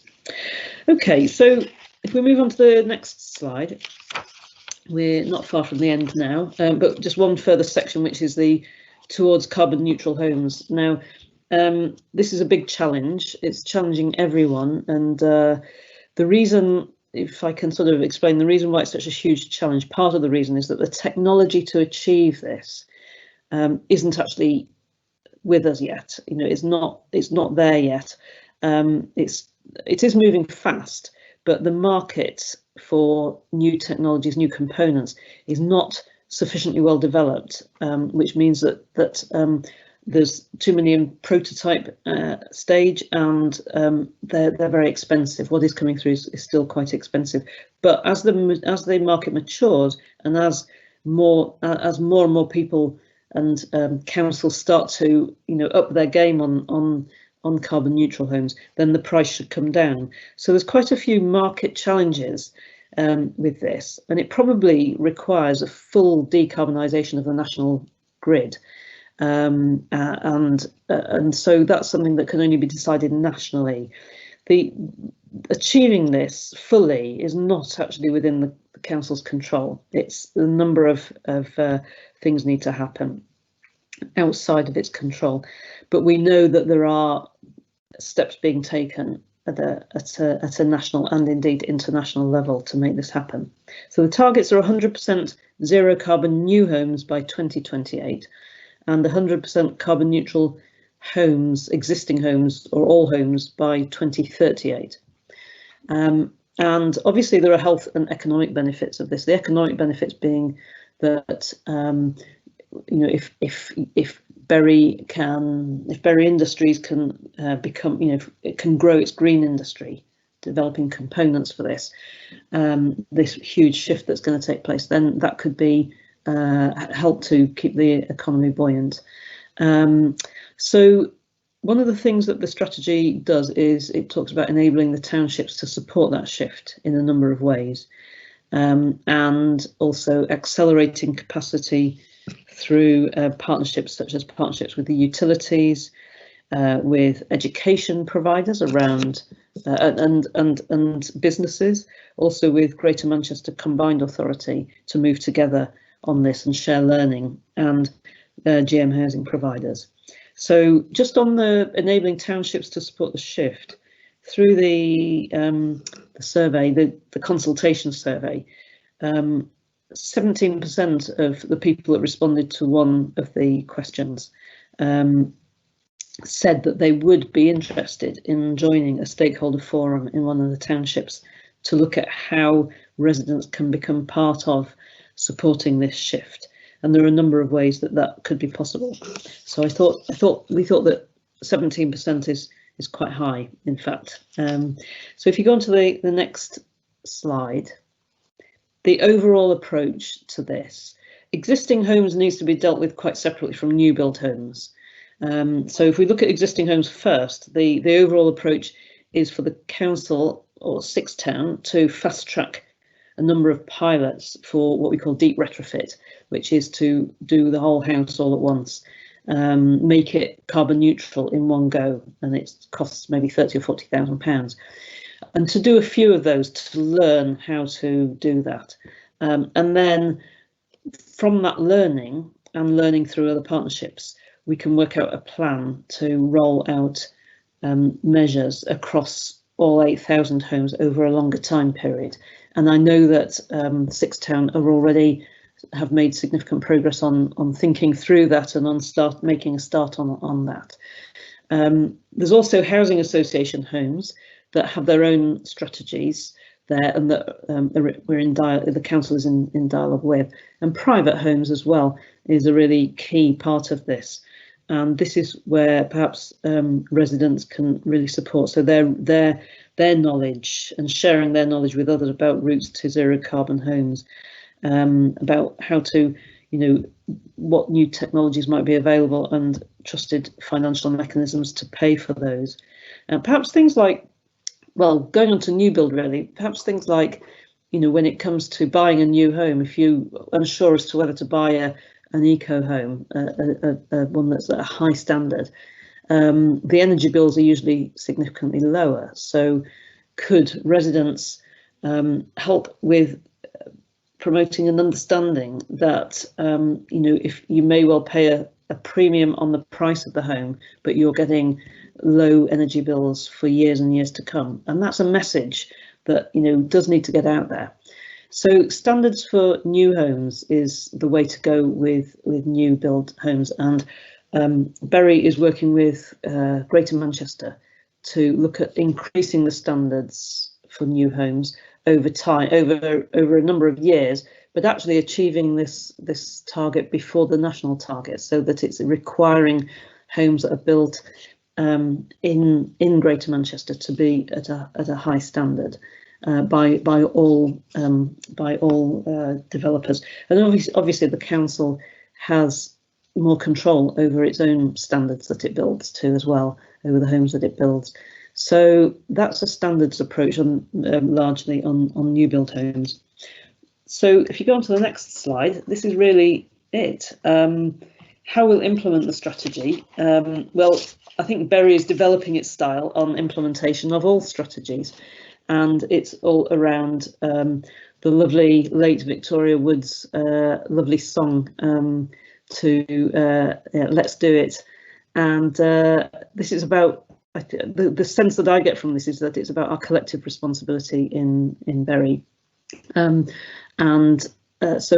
Okay, so if we move on to the next slide, we're not far from the end now, but just one further section, which is the towards carbon neutral homes. Now, this is a big challenge. It's challenging everyone, and the reason, if I can sort of explain the reason why it's such a huge challenge, part of the reason is that the technology to achieve this isn't actually with us yet. It's not there yet. It is moving fast, but the market for new technologies, new components, is not sufficiently well developed, which means that there's too many in prototype stage, and they're very expensive. What is coming through is still quite expensive. But as the market matures, and as more and more people and councils start to up their game on carbon neutral homes, then the price should come down. So there's quite a few market challenges with this, and it probably requires a full decarbonisation of the national grid. And so that's something that can only be decided nationally. Achieving this fully is not actually within the council's control. It's a number of things need to happen outside of its control, but we know that there are steps being taken at a national and indeed international level to make this happen. So the targets are 100% zero carbon new homes by 2028 and 100% carbon neutral homes, existing homes or all homes by 2038. And obviously there are health and economic benefits of this. The economic benefits being that if Bury Industries can become, it can grow its green industry, developing components for this huge shift that's going to take place, then that could be help to keep the economy buoyant. So one of the things that the strategy does is it talks about enabling the townships to support that shift in a number of ways, and also accelerating capacity through partnerships such as partnerships with the utilities, with education providers around and businesses, also with Greater Manchester Combined Authority to move together on this and share learning, and GM housing providers. So just on the enabling townships to support the shift, through the survey, the consultation survey, 17% of the people that responded to one of the questions said that they would be interested in joining a stakeholder forum in one of the townships to look at how residents can become part of supporting this shift. And there are a number of ways that that could be possible. So we thought that 17% is quite high, in fact. So if you go on to the next slide, the overall approach to this, existing homes needs to be dealt with quite separately from new build homes. So if we look at existing homes first, the overall approach is for the council or Six Town to fast track a number of pilots for what we call deep retrofit, which is to do the whole house all at once, make it carbon neutral in one go, and it costs maybe £30,000 or £40,000. And to do a few of those to learn how to do that. And then from that learning and learning through other partnerships, we can work out a plan to roll out measures across all 8,000 homes over a longer time period. And I know that Six Town are already have made significant progress on thinking through that and on making a start on that. There's also housing association homes that have their own strategies there, and that the council is in dialogue with, and private homes as well is a really key part of this. And this is where perhaps residents can really support. So their knowledge and sharing their knowledge with others about routes to zero carbon homes, about how to, what new technologies might be available and trusted financial mechanisms to pay for those. Perhaps things like, well, going on to new build really, perhaps things like, when it comes to buying a new home, if you're unsure as to whether to buy an eco home, one that's at a high standard, the energy bills are usually significantly lower. So could residents help with promoting an understanding that, if you may well pay a premium on the price of the home, but you're getting low energy bills for years and years to come. And that's a message that, does need to get out there. So standards for new homes is the way to go with new build homes. And Bury is working with Greater Manchester to look at increasing the standards for new homes over time, over a number of years, but actually achieving this target before the national target, so that it's requiring homes that are built in Greater Manchester to be at a high standard by all developers. And obviously the council has more control over its own standards that it builds to as well, over the homes that it builds. So that's a standards approach largely on new build homes. So if you go on to the next slide, this is really it. How we'll implement the strategy. Well, I think Bury is developing its style on implementation of all strategies, and it's all around the lovely late Victoria Wood's lovely song Let's Do It. And this is about, the sense that I get from this is that it's about our collective responsibility in Bury, so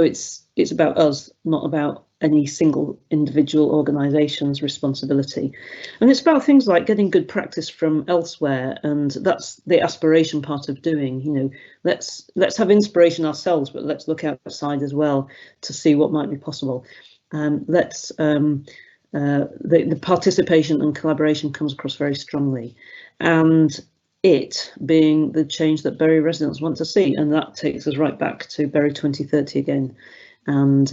it's about us, not about any single individual organisation's responsibility. And it's about things like getting good practice from elsewhere, and that's the aspiration part of doing. Let's have inspiration ourselves, but let's look outside as well to see what might be possible. The participation and collaboration comes across very strongly, and it being the change that Bury residents want to see, and that takes us right back to Bury 2030 again, and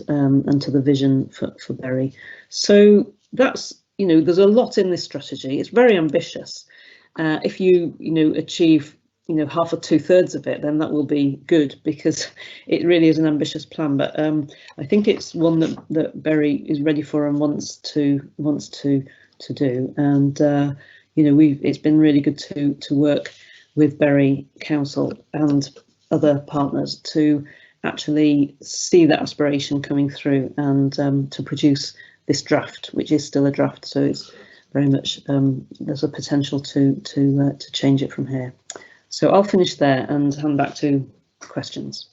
to the vision for Bury. So that's, there's a lot in this strategy. It's very ambitious. If you achieve half or 2/3 of it, then that will be good, because it really is an ambitious plan. But I think it's one that Bury is ready for and wants to do. And it's been really good to work with Bury Council and other partners to actually see that aspiration coming through, and to produce this draft, which is still a draft. So it's very much there's a potential to change it from here. So I'll finish there and hand back to questions.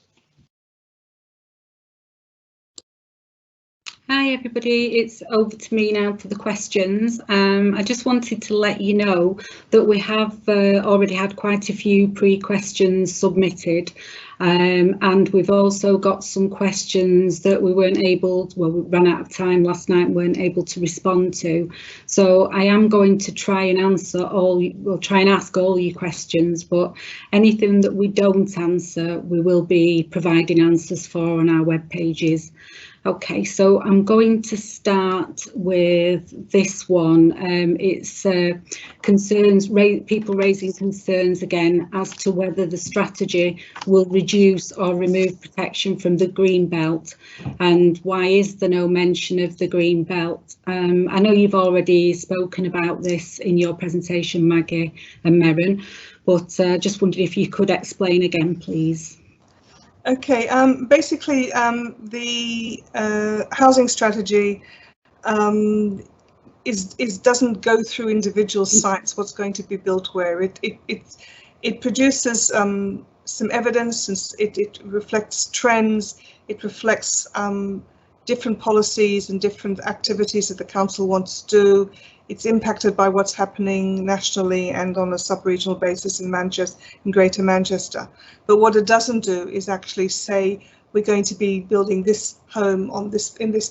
Hi everybody, it's over to me now for the questions. I just wanted to let you know that we have already had quite a few pre-questions submitted, and we've also got some questions that we weren't able, well, we ran out of time last night and weren't able to respond to. So I am going to try and answer we'll try and ask all your questions, but anything that we don't answer, we will be providing answers for on our web pages. Okay, so I'm going to start with this one. It's people raising concerns again as to whether the strategy will reduce or remove protection from the green belt, and why is there no mention of the green belt? I know you've already spoken about this in your presentation, Maggie and Merrin, but just wondered if you could explain again, please. Okay, basically the housing strategy doesn't go through individual sites what's going to be built where. It produces some evidence, and it reflects trends, it reflects different policies and different activities that the council wants to do. It's impacted by what's happening nationally and on a sub-regional basis in Manchester, in Greater Manchester. But what it doesn't do is actually say we're going to be building this home on this in this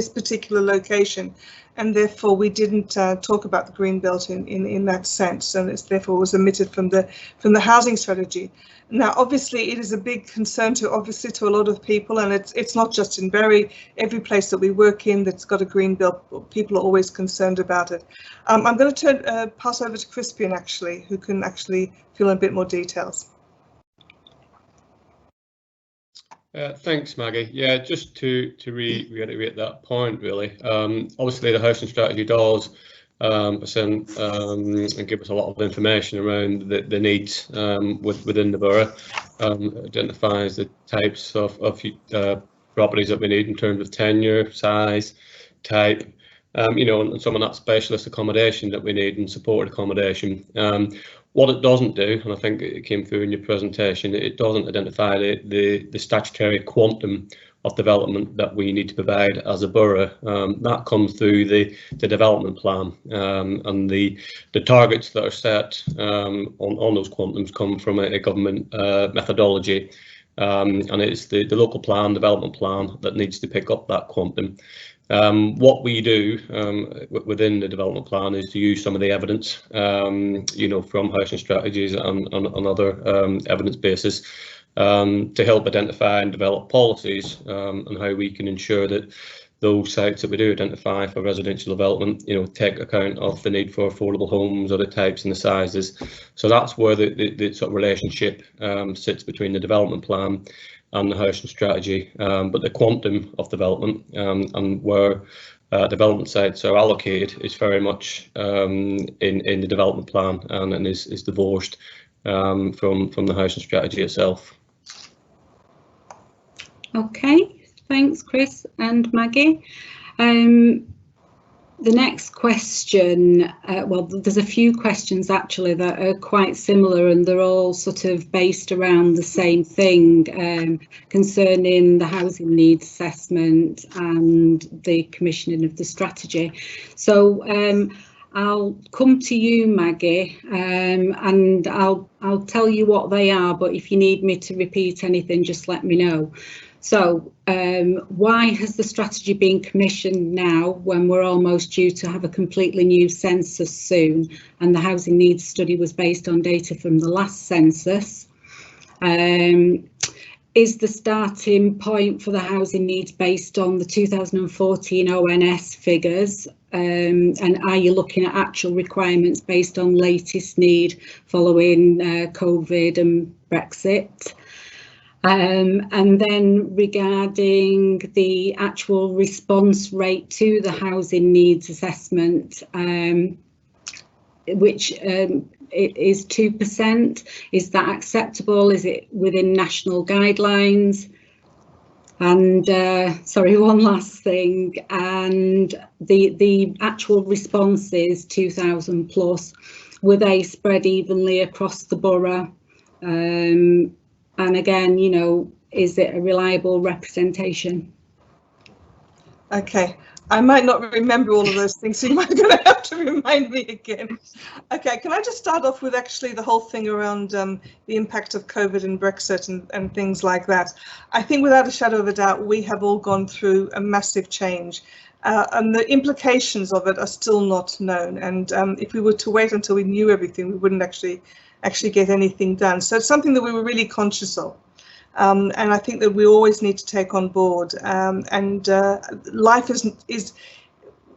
particular location, and therefore we didn't talk about the green belt in that sense, and it's therefore was omitted from the housing strategy. Now, obviously, it is a big concern to a lot of people, and it's not just in Bury. Every place that we work in that's got a green belt, people are always concerned about it. I'm going to pass over to Crispian, actually, who can actually fill in a bit more details. Thanks, Maggie. Yeah, just to reiterate that point, really. Obviously, the housing strategy does and give us a lot of information around the needs within the borough. Identifies the types of properties that we need in terms of tenure, size, type, you know, and some of that specialist accommodation that we need and supported accommodation. What it doesn't do, and I think it came through in your presentation, it doesn't identify the statutory quantum of development that we need to provide as a borough. That comes through the development plan, and the targets that are set on those quantums come from a government methodology, and it's the local plan, development plan, that needs to pick up that quantum. What we do within the development plan is to use some of the evidence, you know, from housing strategies and other evidence bases, to help identify and develop policies and how we can ensure that those sites that we do identify for residential development, you know, take account of the need for affordable homes, other types and the sizes. So that's where the sort of relationship sits between the development plan and the housing strategy, but the quantum of development and where development sites are allocated is very much in the development plan and is divorced from the housing strategy itself. Okay, thanks, Chris and Maggie. The next question, well, there's a few questions actually that are quite similar, and they're all sort of based around the same thing, concerning the housing needs assessment and the commissioning of the strategy. So I'll come to you, Maggie, and I'll tell you what they are, but if you need me to repeat anything, just let me know. So why has the strategy been commissioned now when we're almost due to have a completely new census soon, and the housing needs study was based on data from the last census? Is the starting point for the housing needs based on the 2014 ONS figures, and are you looking at actual requirements based on latest need following COVID and Brexit? And then regarding the actual response rate to the housing needs assessment, which it is 2%, is that acceptable? Is it within national guidelines? And sorry, one last thing, and the actual responses, 2,000 plus, were they spread evenly across the borough? And again, you know, is it a reliable representation? Okay, I might not remember all of those things, so you might going to have to remind me again. Okay, can I just start off with actually the whole thing around the impact of COVID and Brexit and things like that. I think without a shadow of a doubt, we have all gone through a massive change. And the implications of it are still not known. And if we were to wait until we knew everything, we wouldn't actually get anything done. So it's something that we were really conscious of. And I think that we always need to take on board. Life is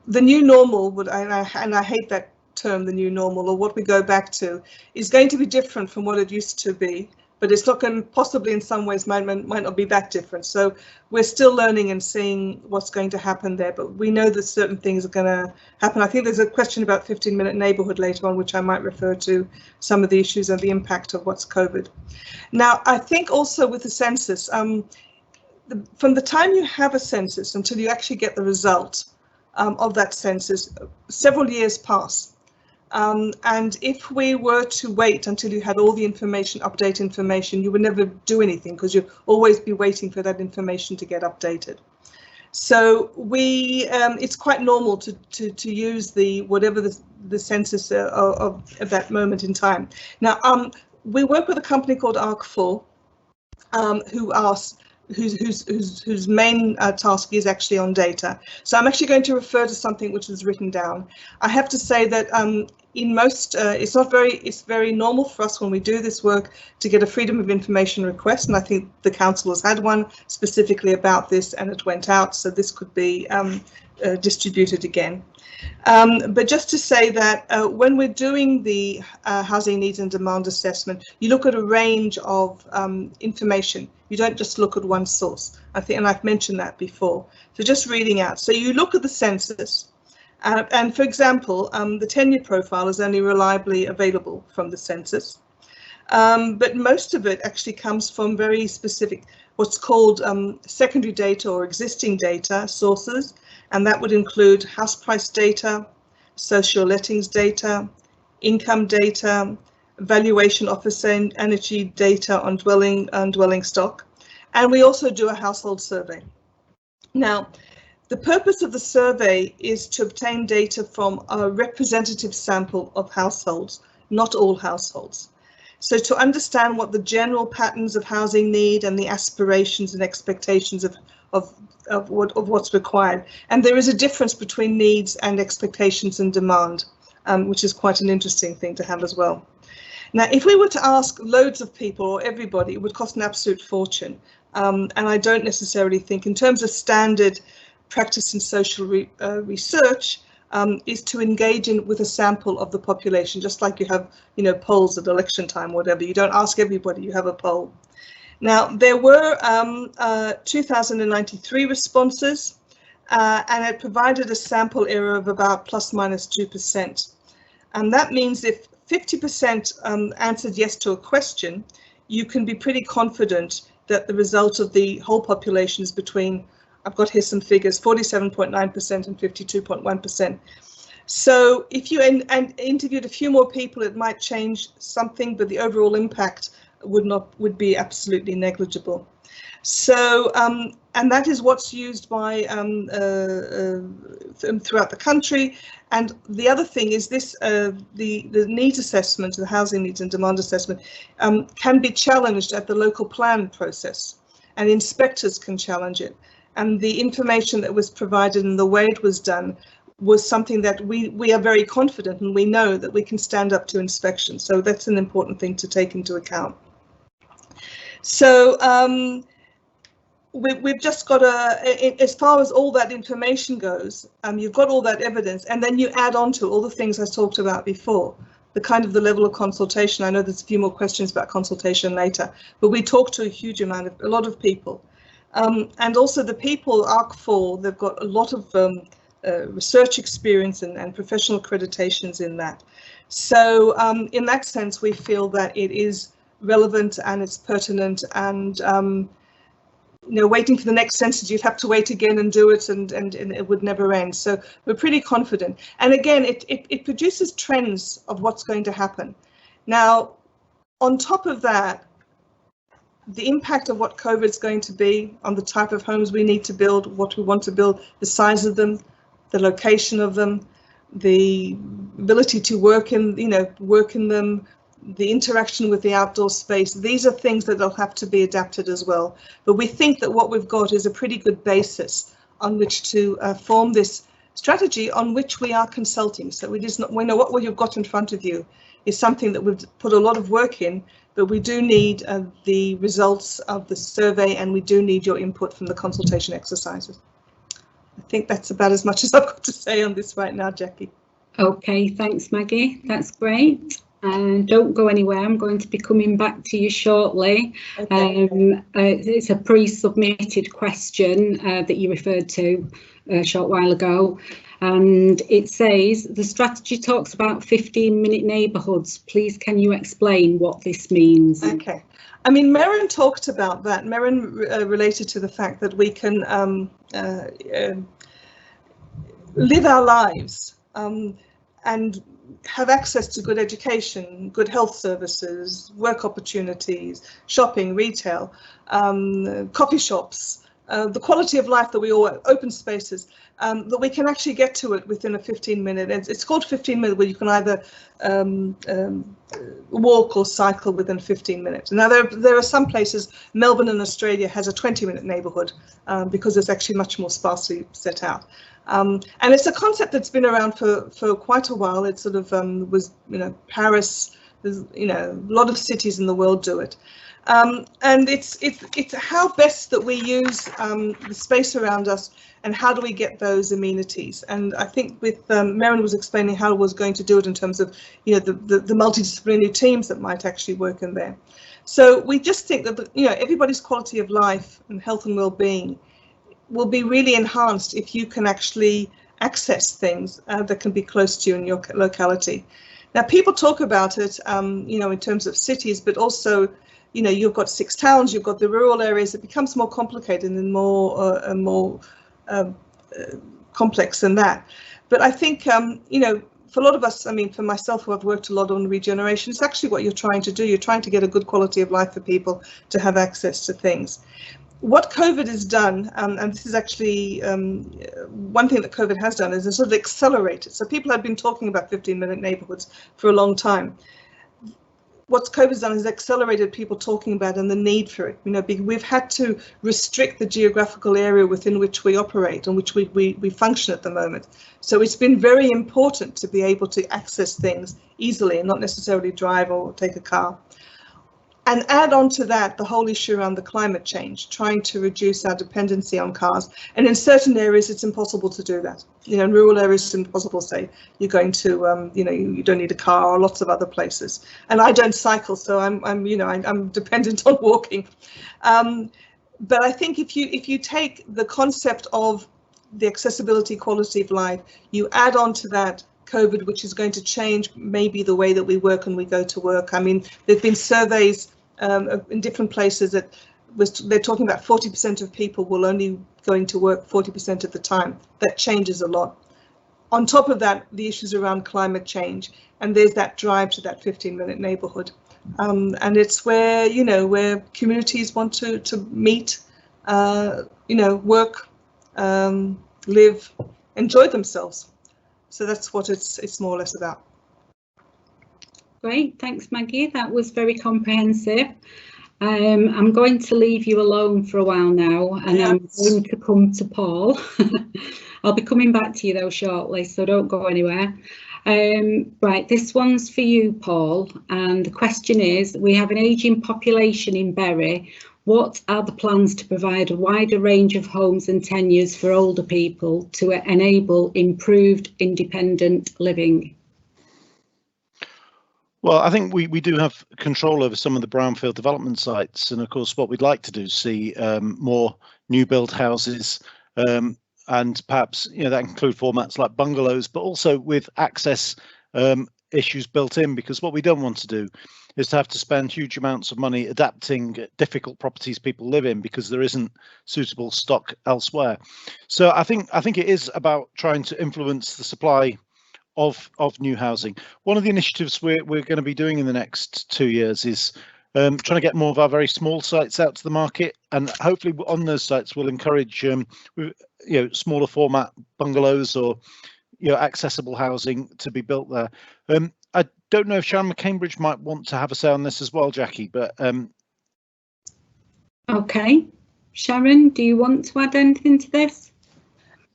the new normal, and I hate that term, the new normal, or what we go back to, is going to be different from what it used to be. But it's not going to, possibly in some ways might not be that different. So we're still learning and seeing what's going to happen there, but we know that certain things are going to happen. I think there's a question about 15-minute neighbourhood later on, which I might refer to some of the issues and the impact of what's COVID. Now, I think also with the census, from the time you have a census until you actually get the result of that census, several years pass. And if we were to wait until you had all the information, update information, you would never do anything because you'd always be waiting for that information to get updated. So it's quite normal to use whatever the census of that moment in time. Now, we work with a company called ARC4, whose main task is actually on data. So I'm actually going to refer to something which was written down. I have to say that in most, it's very normal for us when we do this work to get a Freedom of Information request, and I think the council has had one specifically about this, and it went out, so this could be distributed again. But just to say that when we're doing the housing needs and demand assessment, you look at a range of information. You don't just look at one source. And I've mentioned that before. So just reading out. So you look at the census, and for example, the tenure profile is only reliably available from the census. But most of it actually comes from very specific, what's called secondary data or existing data sources. And that would include house price data, social lettings data, income data, valuation officer and energy data on dwelling stock. And we also do a household survey. Now, the purpose of the survey is to obtain data from a representative sample of households, not all households. So to understand what the general patterns of housing need and the aspirations and expectations of what's required. And there is a difference between needs and expectations and demand, which is quite an interesting thing to have as well. Now, if we were to ask loads of people or everybody, it would cost an absolute fortune. And I don't necessarily think, in terms of standard practice in social research, is to engage with a sample of the population, just like you have, polls at election time, whatever. You don't ask everybody, you have a poll. Now, there were 2,093 responses, and it provided a sample error of about ±2%. And that means if 50% answered yes to a question, you can be pretty confident that the result of the whole population is between, I've got here some figures, 47.9% and 52.1%. So if you interviewed a few more people, it might change something, but the overall impact would be absolutely negligible. So and that is what's used by throughout the country. And the other thing is this: the needs assessment, the housing needs and demand assessment, can be challenged at the local plan process, and inspectors can challenge it. And the information that was provided and the way it was done was something that we are very confident, and we know that we can stand up to inspection. So that's an important thing to take into account. So we've just got as far as all that information goes, you've got all that evidence, and then you add on to all the things I talked about before, the level of consultation. I know there's a few more questions about consultation later, but we talk to a lot of people. And also the people, ARC4, they've got a lot of research experience and professional accreditations in that. So in that sense, we feel that it is relevant and it's pertinent, and waiting for the next census, you'd have to wait again and do it, and it would never end. So we're pretty confident. And again, it produces trends of what's going to happen. Now, on top of that, the impact of what COVID is going to be on the type of homes we need to build, what we want to build, the size of them, the location of them, the ability to work in them, the interaction with the outdoor space. These are things that will have to be adapted as well. But we think that what we've got is a pretty good basis on which to form this strategy, on which we are consulting. So we know what you've got in front of you is something that we've put a lot of work in, but we do need the results of the survey, and we do need your input from the consultation exercises. I think that's about as much as I've got to say on this right now, Jackie. Okay, thanks, Maggie. That's great. And don't go anywhere. I'm going to be coming back to you shortly. Okay. It's a pre-submitted question that you referred to a short while ago. And it says, the strategy talks about 15-minute neighbourhoods. Please, can you explain what this means? Okay. I mean, Merrin talked about that. Merrin related to the fact that we can live our lives. and have access to good education, good health services, work opportunities, shopping, retail, coffee shops, the quality of life that we all, open spaces, that we can actually get to it within a 15-minute. It's called 15-minute, where you can either walk or cycle within 15 minutes. Now there are some places, Melbourne in Australia has a 20-minute neighbourhood because it's actually much more sparsely set out. And it's a concept that's been around for quite a while. It sort of was, Paris, there's, a lot of cities in the world do it. And it's how best that we use the space around us, and how do we get those amenities. And I think with Merryn was explaining how it was going to do it in terms of the multidisciplinary teams that might actually work in there. So we just think that everybody's quality of life and health and well-being will be really enhanced if you can actually access things that can be close to you in your locality. Now, people talk about it, in terms of cities, but also, you've got 6 towns, you've got the rural areas. It becomes more complicated and more complex than that. But I think, for a lot of us, for myself, who I've worked a lot on regeneration, it's actually what you're trying to do. You're trying to get a good quality of life for people to have access to things. What COVID has done, and this is actually one thing that COVID has done, is it sort of accelerated. So people had been talking about 15-minute neighbourhoods for a long time. What COVID's done is accelerated people talking about and the need for it. We've had to restrict the geographical area within which we operate and which we function at the moment. So it's been very important to be able to access things easily and not necessarily drive or take a car. And add on to that the whole issue around the climate change, trying to reduce our dependency on cars. And in certain areas, it's impossible to do that. In rural areas, it's impossible. Say you're going to, you don't need a car, or lots of other places. And I don't cycle, so I'm dependent on walking. But I think if you take the concept of the accessibility, quality of life, you add on to that COVID, which is going to change maybe the way that we work and we go to work. There've been surveys in different places that they're talking about 40% of people will only going to work 40% of the time. That changes a lot. On top of that, the issues around climate change, and there's that drive to that 15-minute neighbourhood. And it's where, where communities want to meet, work, live, enjoy themselves. So that's what it's more or less about. Great, thanks Maggie, that was very comprehensive. I'm going to leave you alone for a while now, and yes. I'm going to come to Paul. I'll be coming back to you though shortly, so don't go anywhere. Right, this one's for you, Paul, and the question is, we have an ageing population in Bury. What are the plans to provide a wider range of homes and tenures for older people to enable improved independent living? Well, I think we do have control over some of the brownfield development sites, and of course what we'd like to do is see more new build houses, and perhaps that include formats like bungalows, but also with access issues built in, because what we don't want to do is to have to spend huge amounts of money adapting difficult properties people live in because there isn't suitable stock elsewhere. So I think it is about trying to influence the supply of new housing. One of the initiatives we're going to be doing in the next 2 years is trying to get more of our very small sites out to the market, and hopefully on those sites we'll encourage smaller format bungalows or accessible housing to be built there. I don't know if Sharon McCambridge might want to have a say on this as well, Jackie, but okay, Sharon, do you want to add anything to this?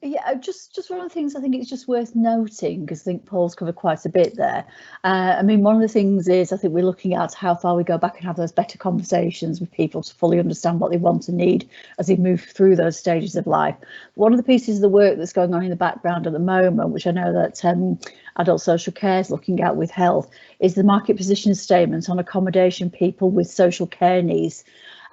Yeah, just one of the things I think it's just worth noting, because I think Paul's covered quite a bit there. One of the things is I think we're looking at how far we go back and have those better conversations with people to fully understand what they want and need as they move through those stages of life. One of the pieces of the work that's going on in the background at the moment, which I know that Adult Social Care is looking at with health, is the market position statement on accommodation people with social care needs.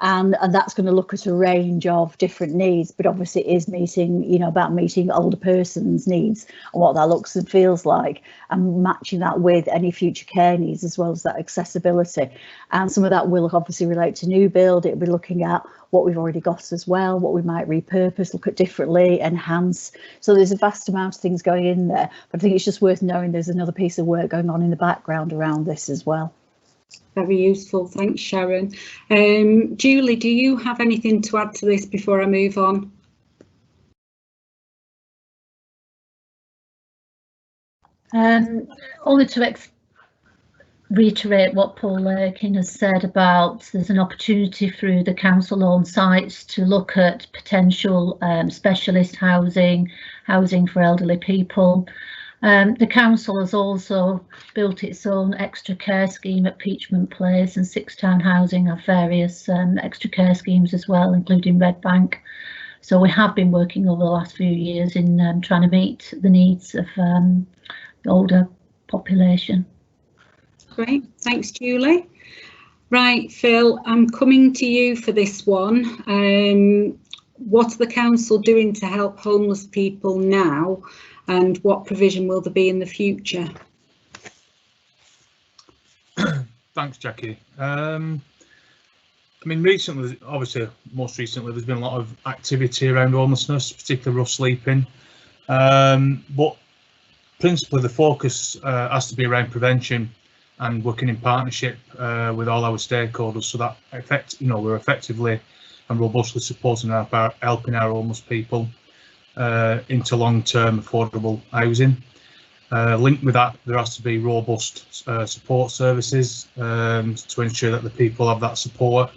and that's going to look at a range of different needs, but obviously it is meeting, you know, about meeting older person's needs and what that looks and feels like, and matching that with any future care needs as well as that accessibility. And some of that will obviously relate to new build. It'll be looking at what we've already got as well, what we might repurpose, look at differently, enhance. So there's a vast amount of things going in there, but I think it's just worth knowing there's another piece of work going on in the background around this as well. Very useful, thanks Sharon. Julie, do you have anything to add to this before I move on? Only to reiterate what Paul Lakin has said about there's an opportunity through the council owned sites to look at potential specialist housing for elderly people. The council has also built its own extra care scheme at Peachman Place, and Six Town Housing have various extra care schemes as well, including Red Bank. So we have been working over the last few years in trying to meet the needs of the older population. Great, thanks Julie. Right, Phil, I'm coming to you for this one. What's the council doing to help homeless people now, and what provision will there be in the future? Thanks, Jackie. I mean, recently, obviously, most recently, there's been a lot of activity around homelessness, particularly rough sleeping. But principally, the focus has to be around prevention and working in partnership with all our stakeholders, so that we're effectively and robustly supporting helping our homeless people into long-term affordable housing. Linked with that, there has to be robust support services to ensure that the people have that support,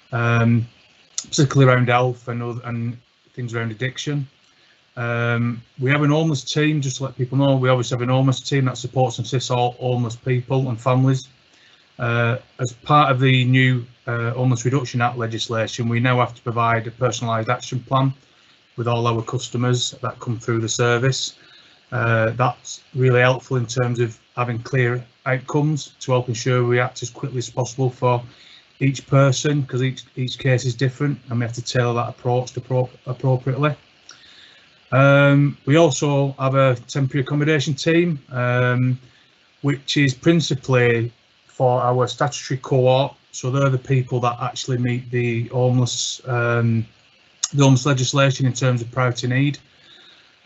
particularly around health and things around addiction. We have an homeless team, just to let people know. We obviously have an homeless team that supports and assists all homeless people and families. As part of the new Homeless Reduction Act legislation, we now have to provide a personalised action plan with all our customers that come through the service. That's really helpful in terms of having clear outcomes to help ensure we act as quickly as possible for each person, because each case is different and we have to tailor that approach appropriately. We also have a temporary accommodation team, which is principally for our statutory cohort. So they're the people that actually meet the homeless legislation in terms of priority need,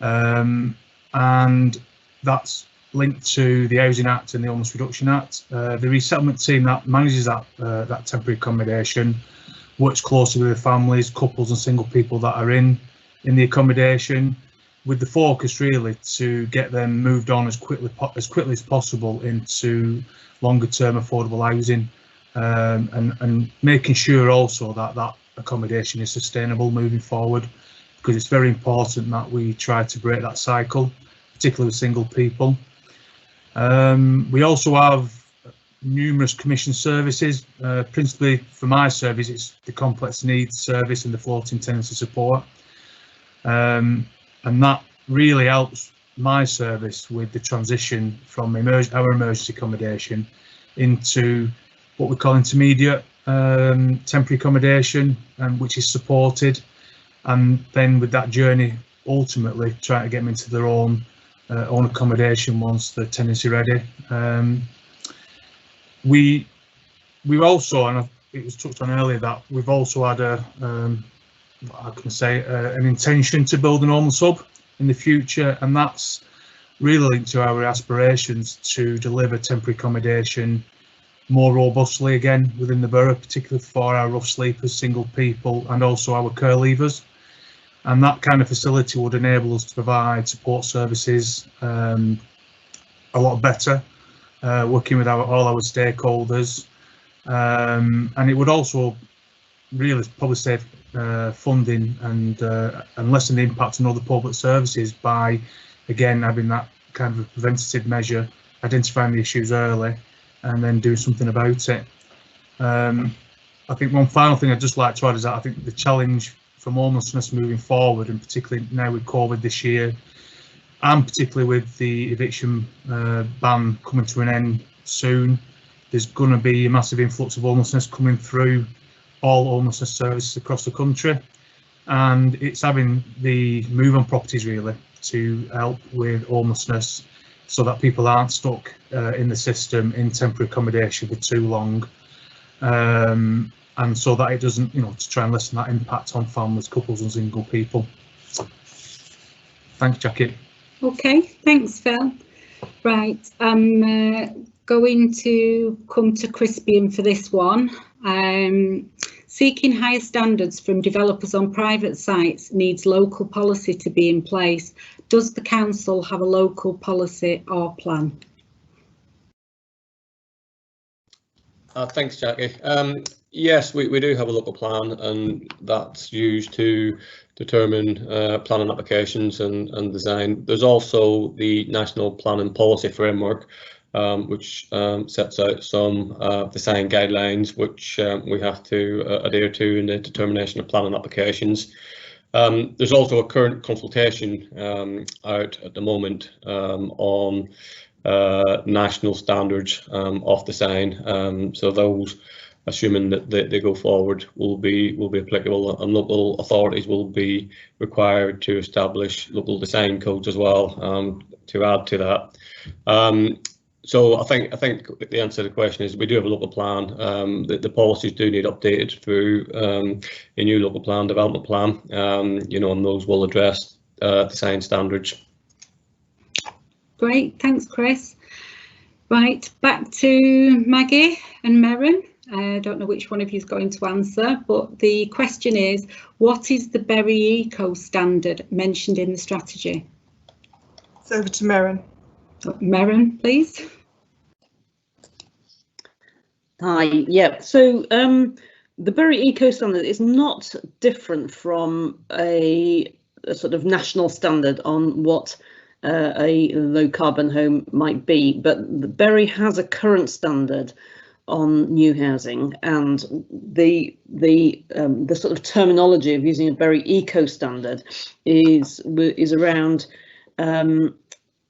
and that's linked to the Housing Act and the Homeless Reduction Act. The resettlement team that manages that temporary accommodation works closely with the families, couples and single people that are in the accommodation, with the focus really to get them moved on as quickly as possible into longer term affordable housing, and making sure also that accommodation is sustainable moving forward, because it's very important that we try to break that cycle, particularly with single people. We also have numerous commission services, principally for my service it's the complex needs service and the floating tenancy support, and that really helps my service with the transition from our emergency accommodation into what we call intermediate temporary accommodation, which is supported, and then with that journey ultimately trying to get them into their own accommodation once the tenancy ready. We also, and it was touched on earlier, that we've also had an intention to build an homeless hub in the future, and that's really linked to our aspirations to deliver temporary accommodation more robustly again within the borough, particularly for our rough sleepers, single people and also our care leavers. And that kind of facility would enable us to provide support services a lot better, working with all our stakeholders, and it would also really probably save funding and lessen the impact on other public services by, again, having that kind of a preventative measure, identifying the issues early and then doing something about it. I think one final thing I'd just like to add is that I think the challenge from homelessness moving forward, and particularly now with COVID this year, and particularly with the eviction ban coming to an end soon, there's going to be a massive influx of homelessness coming through all homelessness services across the country, and it's having the move on properties really to help with homelessness, so that people aren't stuck in the system in temporary accommodation for too long, and so that it doesn't, to try and lessen that impact on families, couples and single people. Thanks, Jackie. Okay, thanks, Phil. Right, I'm going to come to Crispian for this one. Seeking higher standards from developers on private sites needs local policy to be in place. Does the council have a local policy or plan? Thanks, Jackie. Yes, we do have a local plan, and that's used to determine planning applications and design. There's also the National Planning Policy Framework, which sets out some design guidelines which we have to adhere to in the determination of planning applications. There's also a current consultation out at the moment on national standards of design. So those, assuming that they go forward, will be applicable, and local authorities will be required to establish local design codes as well to add to that. So I think the answer to the question is we do have a local plan. The policies do need updated through a new local plan, development plan, and those will address design standards. Great, thanks, Chris. Right, back to Maggie and Merrin. I don't know which one of you is going to answer, but the question is, what is the Bury Eco standard mentioned in the strategy? It's over to Merrin. Merrin, please. Hi, yeah, so the Bury Eco standard is not different from a sort of national standard on what a low carbon home might be, but Bury has a current standard on new housing, and the sort of terminology of using a Bury Eco standard is around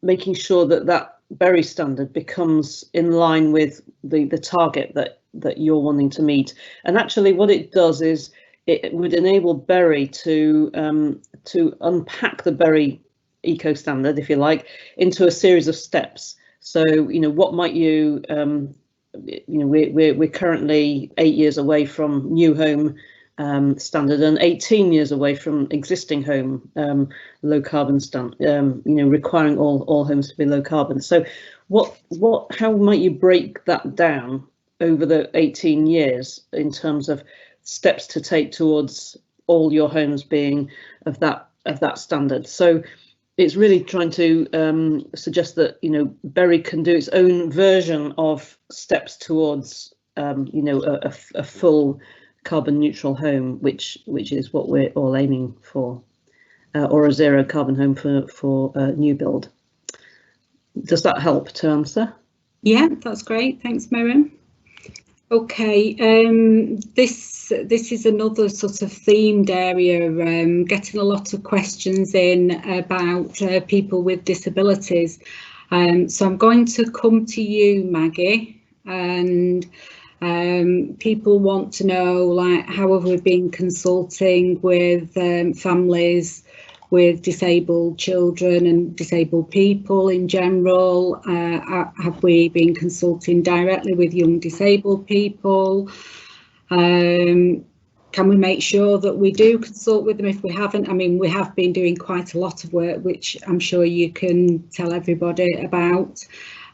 making sure that Bury standard becomes in line with the target that you're wanting to meet. And actually what it does is it would enable Bury to unpack the Bury Eco standard, if you like, into a series of steps. So, what might you, we're currently 8 years away from new home standard and 18 years away from existing home low carbon standard, requiring all homes to be low carbon. So how might you break that down over the 18 years in terms of steps to take towards all your homes being of that standard? So it's really trying to suggest that Bury can do its own version of steps towards a full carbon neutral home, which is what we're all aiming for, or a zero carbon home for new build. Does that help to answer? Yeah, that's great. Thanks, Merrin. Okay, this is another sort of themed area, getting a lot of questions in about people with disabilities. So I'm going to come to you, Maggie, and people want to know, like, how have we been consulting with families with disabled children and disabled people in general? Have we been consulting directly with young disabled people? Can we make sure that we do consult with them if we haven't? I mean, we have been doing quite a lot of work, which I'm sure you can tell everybody about.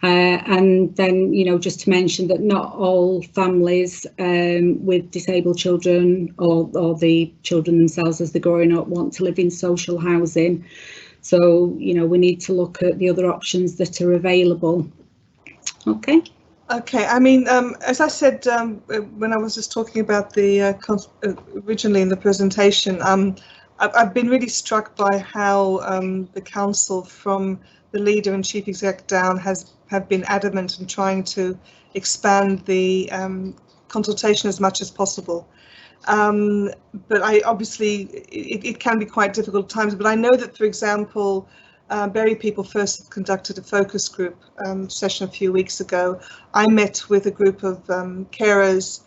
And then, just to mention that not all families with disabled children or the children themselves as they're growing up want to live in social housing. So, we need to look at the other options that are available. Okay. Okay, I mean, as I said when I was just talking about the originally in the presentation, I've been really struck by how the council, from the leader and chief exec down, have been adamant in trying to expand the consultation as much as possible. But obviously it can be quite difficult at times. But I know that, for example, Bury people first conducted a focus group session a few weeks ago. I met with a group of carers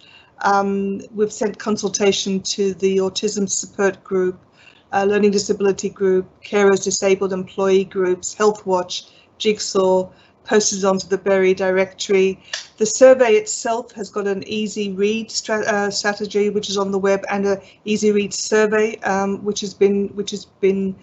We've sent consultation to the autism support group, learning disability group, carers disabled employee groups, Health Watch, Jigsaw, posted onto the Berry directory. The survey itself has got an easy read strategy, which is on the web, and an easy read survey, which has been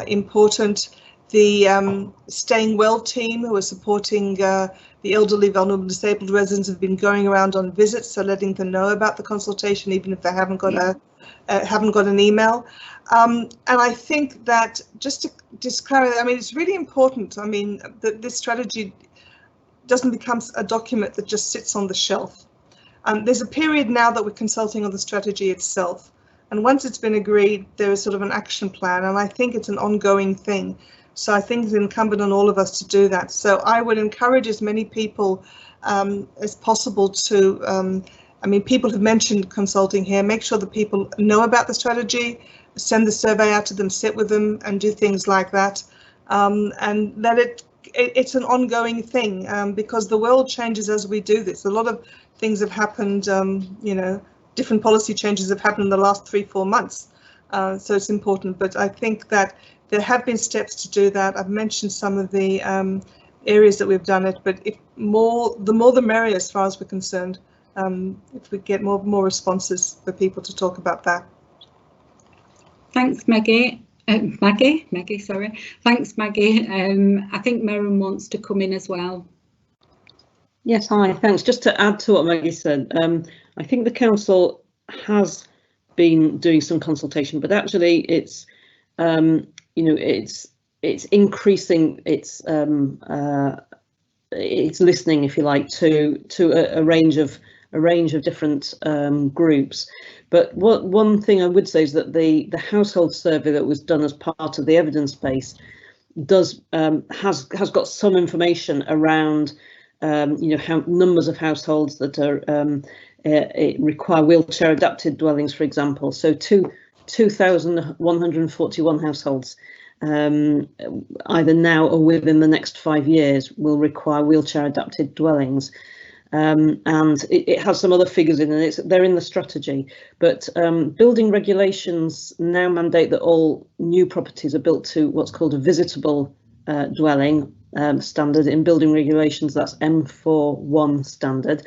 important. The Staying Well team, who are supporting the elderly, vulnerable, disabled residents, have been going around on visits, so letting them know about the consultation, even if they haven't got an email. And I think that just to clarify, I mean, it's really important. I mean, that this strategy doesn't become a document that just sits on the shelf. There's a period now that we're consulting on the strategy itself, and once it's been agreed, there is sort of an action plan, and I think it's an ongoing thing. So I think it's incumbent on all of us to do that. So I would encourage as many people as possible to, I mean, people have mentioned consulting here, make sure that people know about the strategy, send the survey out to them, sit with them and do things like that. And that it's an ongoing thing, because the world changes as we do this. A lot of things have happened, you know, different policy changes have happened in the last 3-4 months. So it's important, but I think that there have been steps to do that. I've mentioned some of the areas that we've done it, but the more the merrier as far as we're concerned. If we get more responses for people to talk about that. Thanks, Maggie. Maggie, sorry. Thanks, Maggie. I think Merrin wants to come in as well. Yes, hi, thanks. Just to add to what Maggie said, I think the council has been doing some consultation, but actually it's you know, it's increasing its listening, if you like, to a range of different groups. But one thing I would say is that the household survey that was done as part of the evidence base has got some information around you know, how numbers of households that are require wheelchair adapted dwellings, for example. So 2,141 households either now or within the next 5 years will require wheelchair adapted dwellings. And it has some other figures in it. They're in the strategy, but building regulations now mandate that all new properties are built to what's called a visitable dwelling standard. In building regulations, that's M41 standard.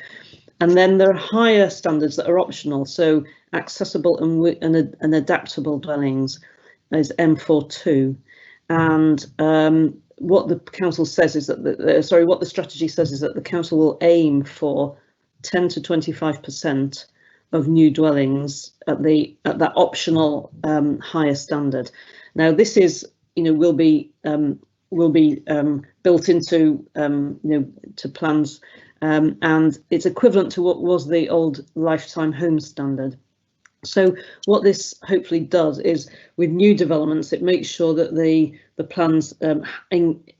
And then there are higher standards that are optional. So accessible and adaptable dwellings is M42. And what the council says is that what the strategy says is that the council will aim for 10 to 25% of new dwellings at that optional higher standard. Now this is, you know, will be built into you know, to plans, and it's equivalent to what was the old lifetime home standard. So what this hopefully does is, with new developments, it makes sure that the plans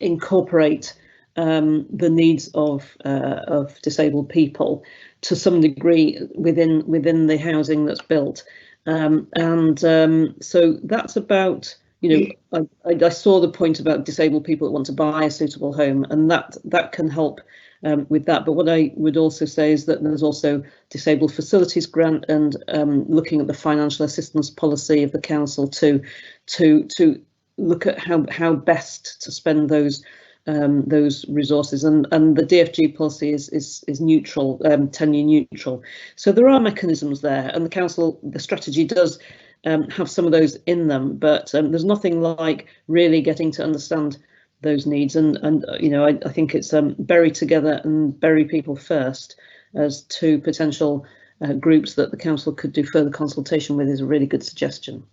incorporate the needs of disabled people to some degree within the housing that's built, so that's about, you know, I saw the point about disabled people that want to buy a suitable home, and that can help with that. But what I would also say is that there's also disabled facilities grant, and looking at the financial assistance policy of the council to look at how best to spend those resources, and the DFG policy is neutral, tenure neutral. So there are mechanisms there, and the strategy does have some of those in them, but there's nothing like really getting to understand those needs, and you know, I think it's bury together and bury people first as two potential groups that the council could do further consultation with is a really good suggestion.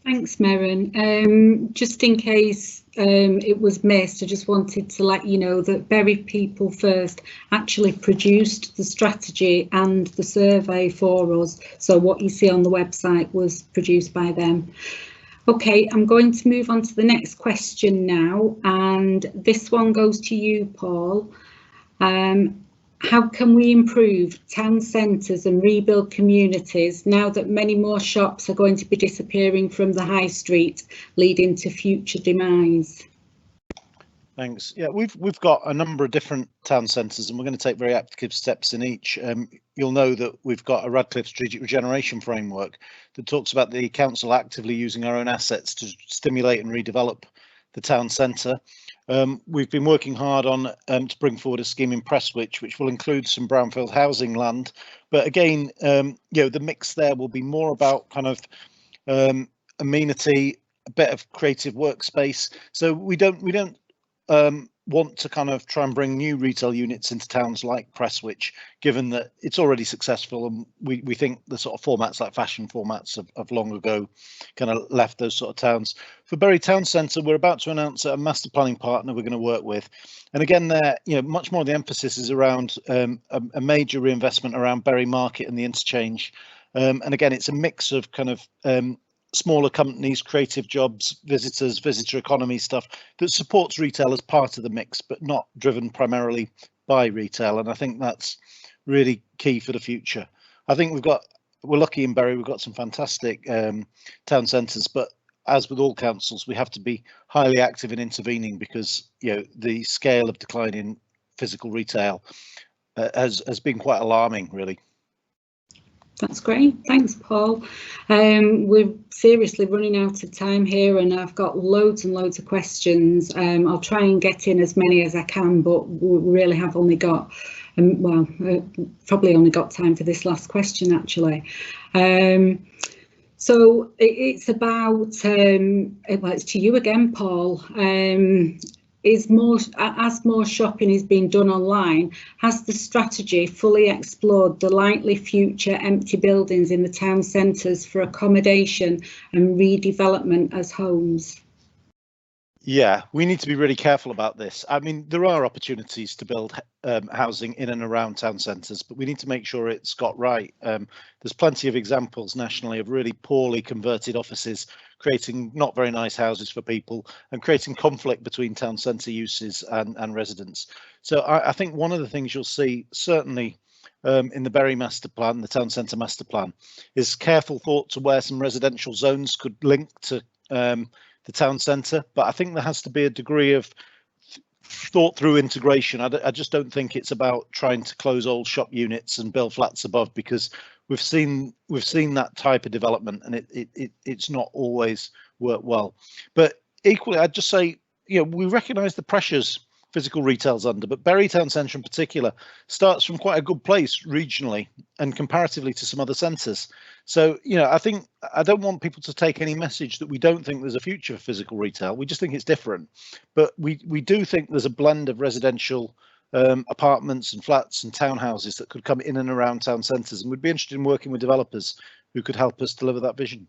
Thanks, Merrin. Just in case it was missed, I just wanted to let you know that Bury People First actually produced the strategy and the survey for us. So what you see on the website was produced by them. OK, I'm going to move on to the next question now, and this one goes to you, Paul. How can we improve town centres and rebuild communities now that many more shops are going to be disappearing from the high street, leading to future demise? Thanks. Yeah, we've got a number of different town centres, and we're going to take very active steps in each. You'll know that we've got a Radcliffe Strategic Regeneration Framework that talks about the council actively using our own assets to stimulate and redevelop the town centre. We've been working hard on to bring forward a scheme in Prestwich, which will include some brownfield housing land. But again, you know, the mix there will be more about kind of amenity, a bit of creative workspace. So we don't want to kind of try and bring new retail units into towns like Prestwich, given that it's already successful, and we think the sort of formats like fashion formats have long ago kind of left those sort of towns. For Bury Town Centre, we're about to announce a master planning partner we're going to work with, and again there, you know, much more of the emphasis is around a major reinvestment around Bury Market and the interchange, and again it's a mix of kind of smaller companies, creative jobs, visitors, visitor economy stuff that supports retail as part of the mix, but not driven primarily by retail. And I think that's really key for the future. I think we're lucky in Bury, we've got some fantastic town centres, but as with all councils, we have to be highly active in intervening because, you know, the scale of decline in physical retail has been quite alarming, really. That's great. Thanks, Paul. We're seriously running out of time here, and I've got loads and loads of questions. I'll try and get in as many as I can, but we really have only got, probably only got time for this last question, actually. So it's about, well, it's to you again, Paul. As more shopping is being done online, has the strategy fully explored the likely future empty buildings in the town centres for accommodation and redevelopment as homes? Yeah, we need to be really careful about this. I mean, there are opportunities to build housing in and around town centres, but we need to make sure it's got right. There's plenty of examples nationally of really poorly converted offices creating not very nice houses for people and creating conflict between town centre uses and residents. So I think one of the things you'll see certainly in the Bury master plan, the town centre master plan, is careful thought to where some residential zones could link to the town centre, but I think there has to be a degree of thought through integration. I just don't think it's about trying to close old shop units and build flats above, because we've seen that type of development and it's not always worked well. But equally, I'd just say, you know, we recognise the pressures physical retail's under, but Bury Town Centre in particular starts from quite a good place regionally and comparatively to some other centres. So, you know, I don't want people to take any message that we don't think there's a future for physical retail. We just think it's different. But we do think there's a blend of residential apartments and flats and townhouses that could come in and around town centres, and we'd be interested in working with developers who could help us deliver that vision.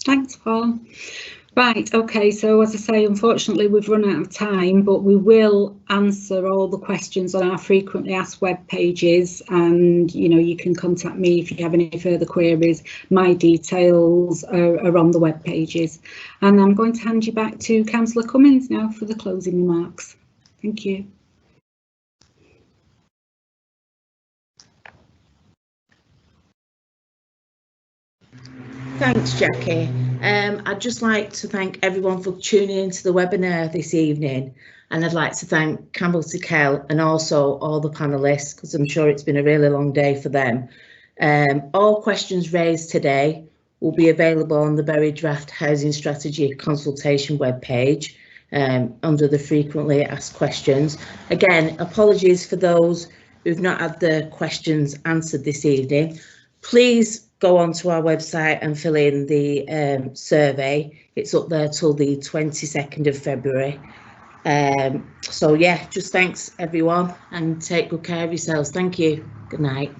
Thanks, Paul. Right, okay, so as I say, unfortunately we've run out of time, but we will answer all the questions on our frequently asked web pages, and you know, you can contact me if you have any further queries. My details are on the web pages, and I'm going to hand you back to Councillor Cummins now for the closing remarks. Thank you. Thanks, Jackie. I'd just like to thank everyone for tuning into the webinar this evening, and I'd like to thank Campbell Tickell and also all the panellists, because I'm sure it's been a really long day for them. All questions raised today will be available on the Bury Draft Housing Strategy Consultation webpage under the frequently asked questions. Again, apologies for those who've not had their questions answered this evening. Please go onto our website and fill in the survey. It's up there till the 22nd of February. So yeah, just thanks everyone and take good care of yourselves. Thank you. Good night.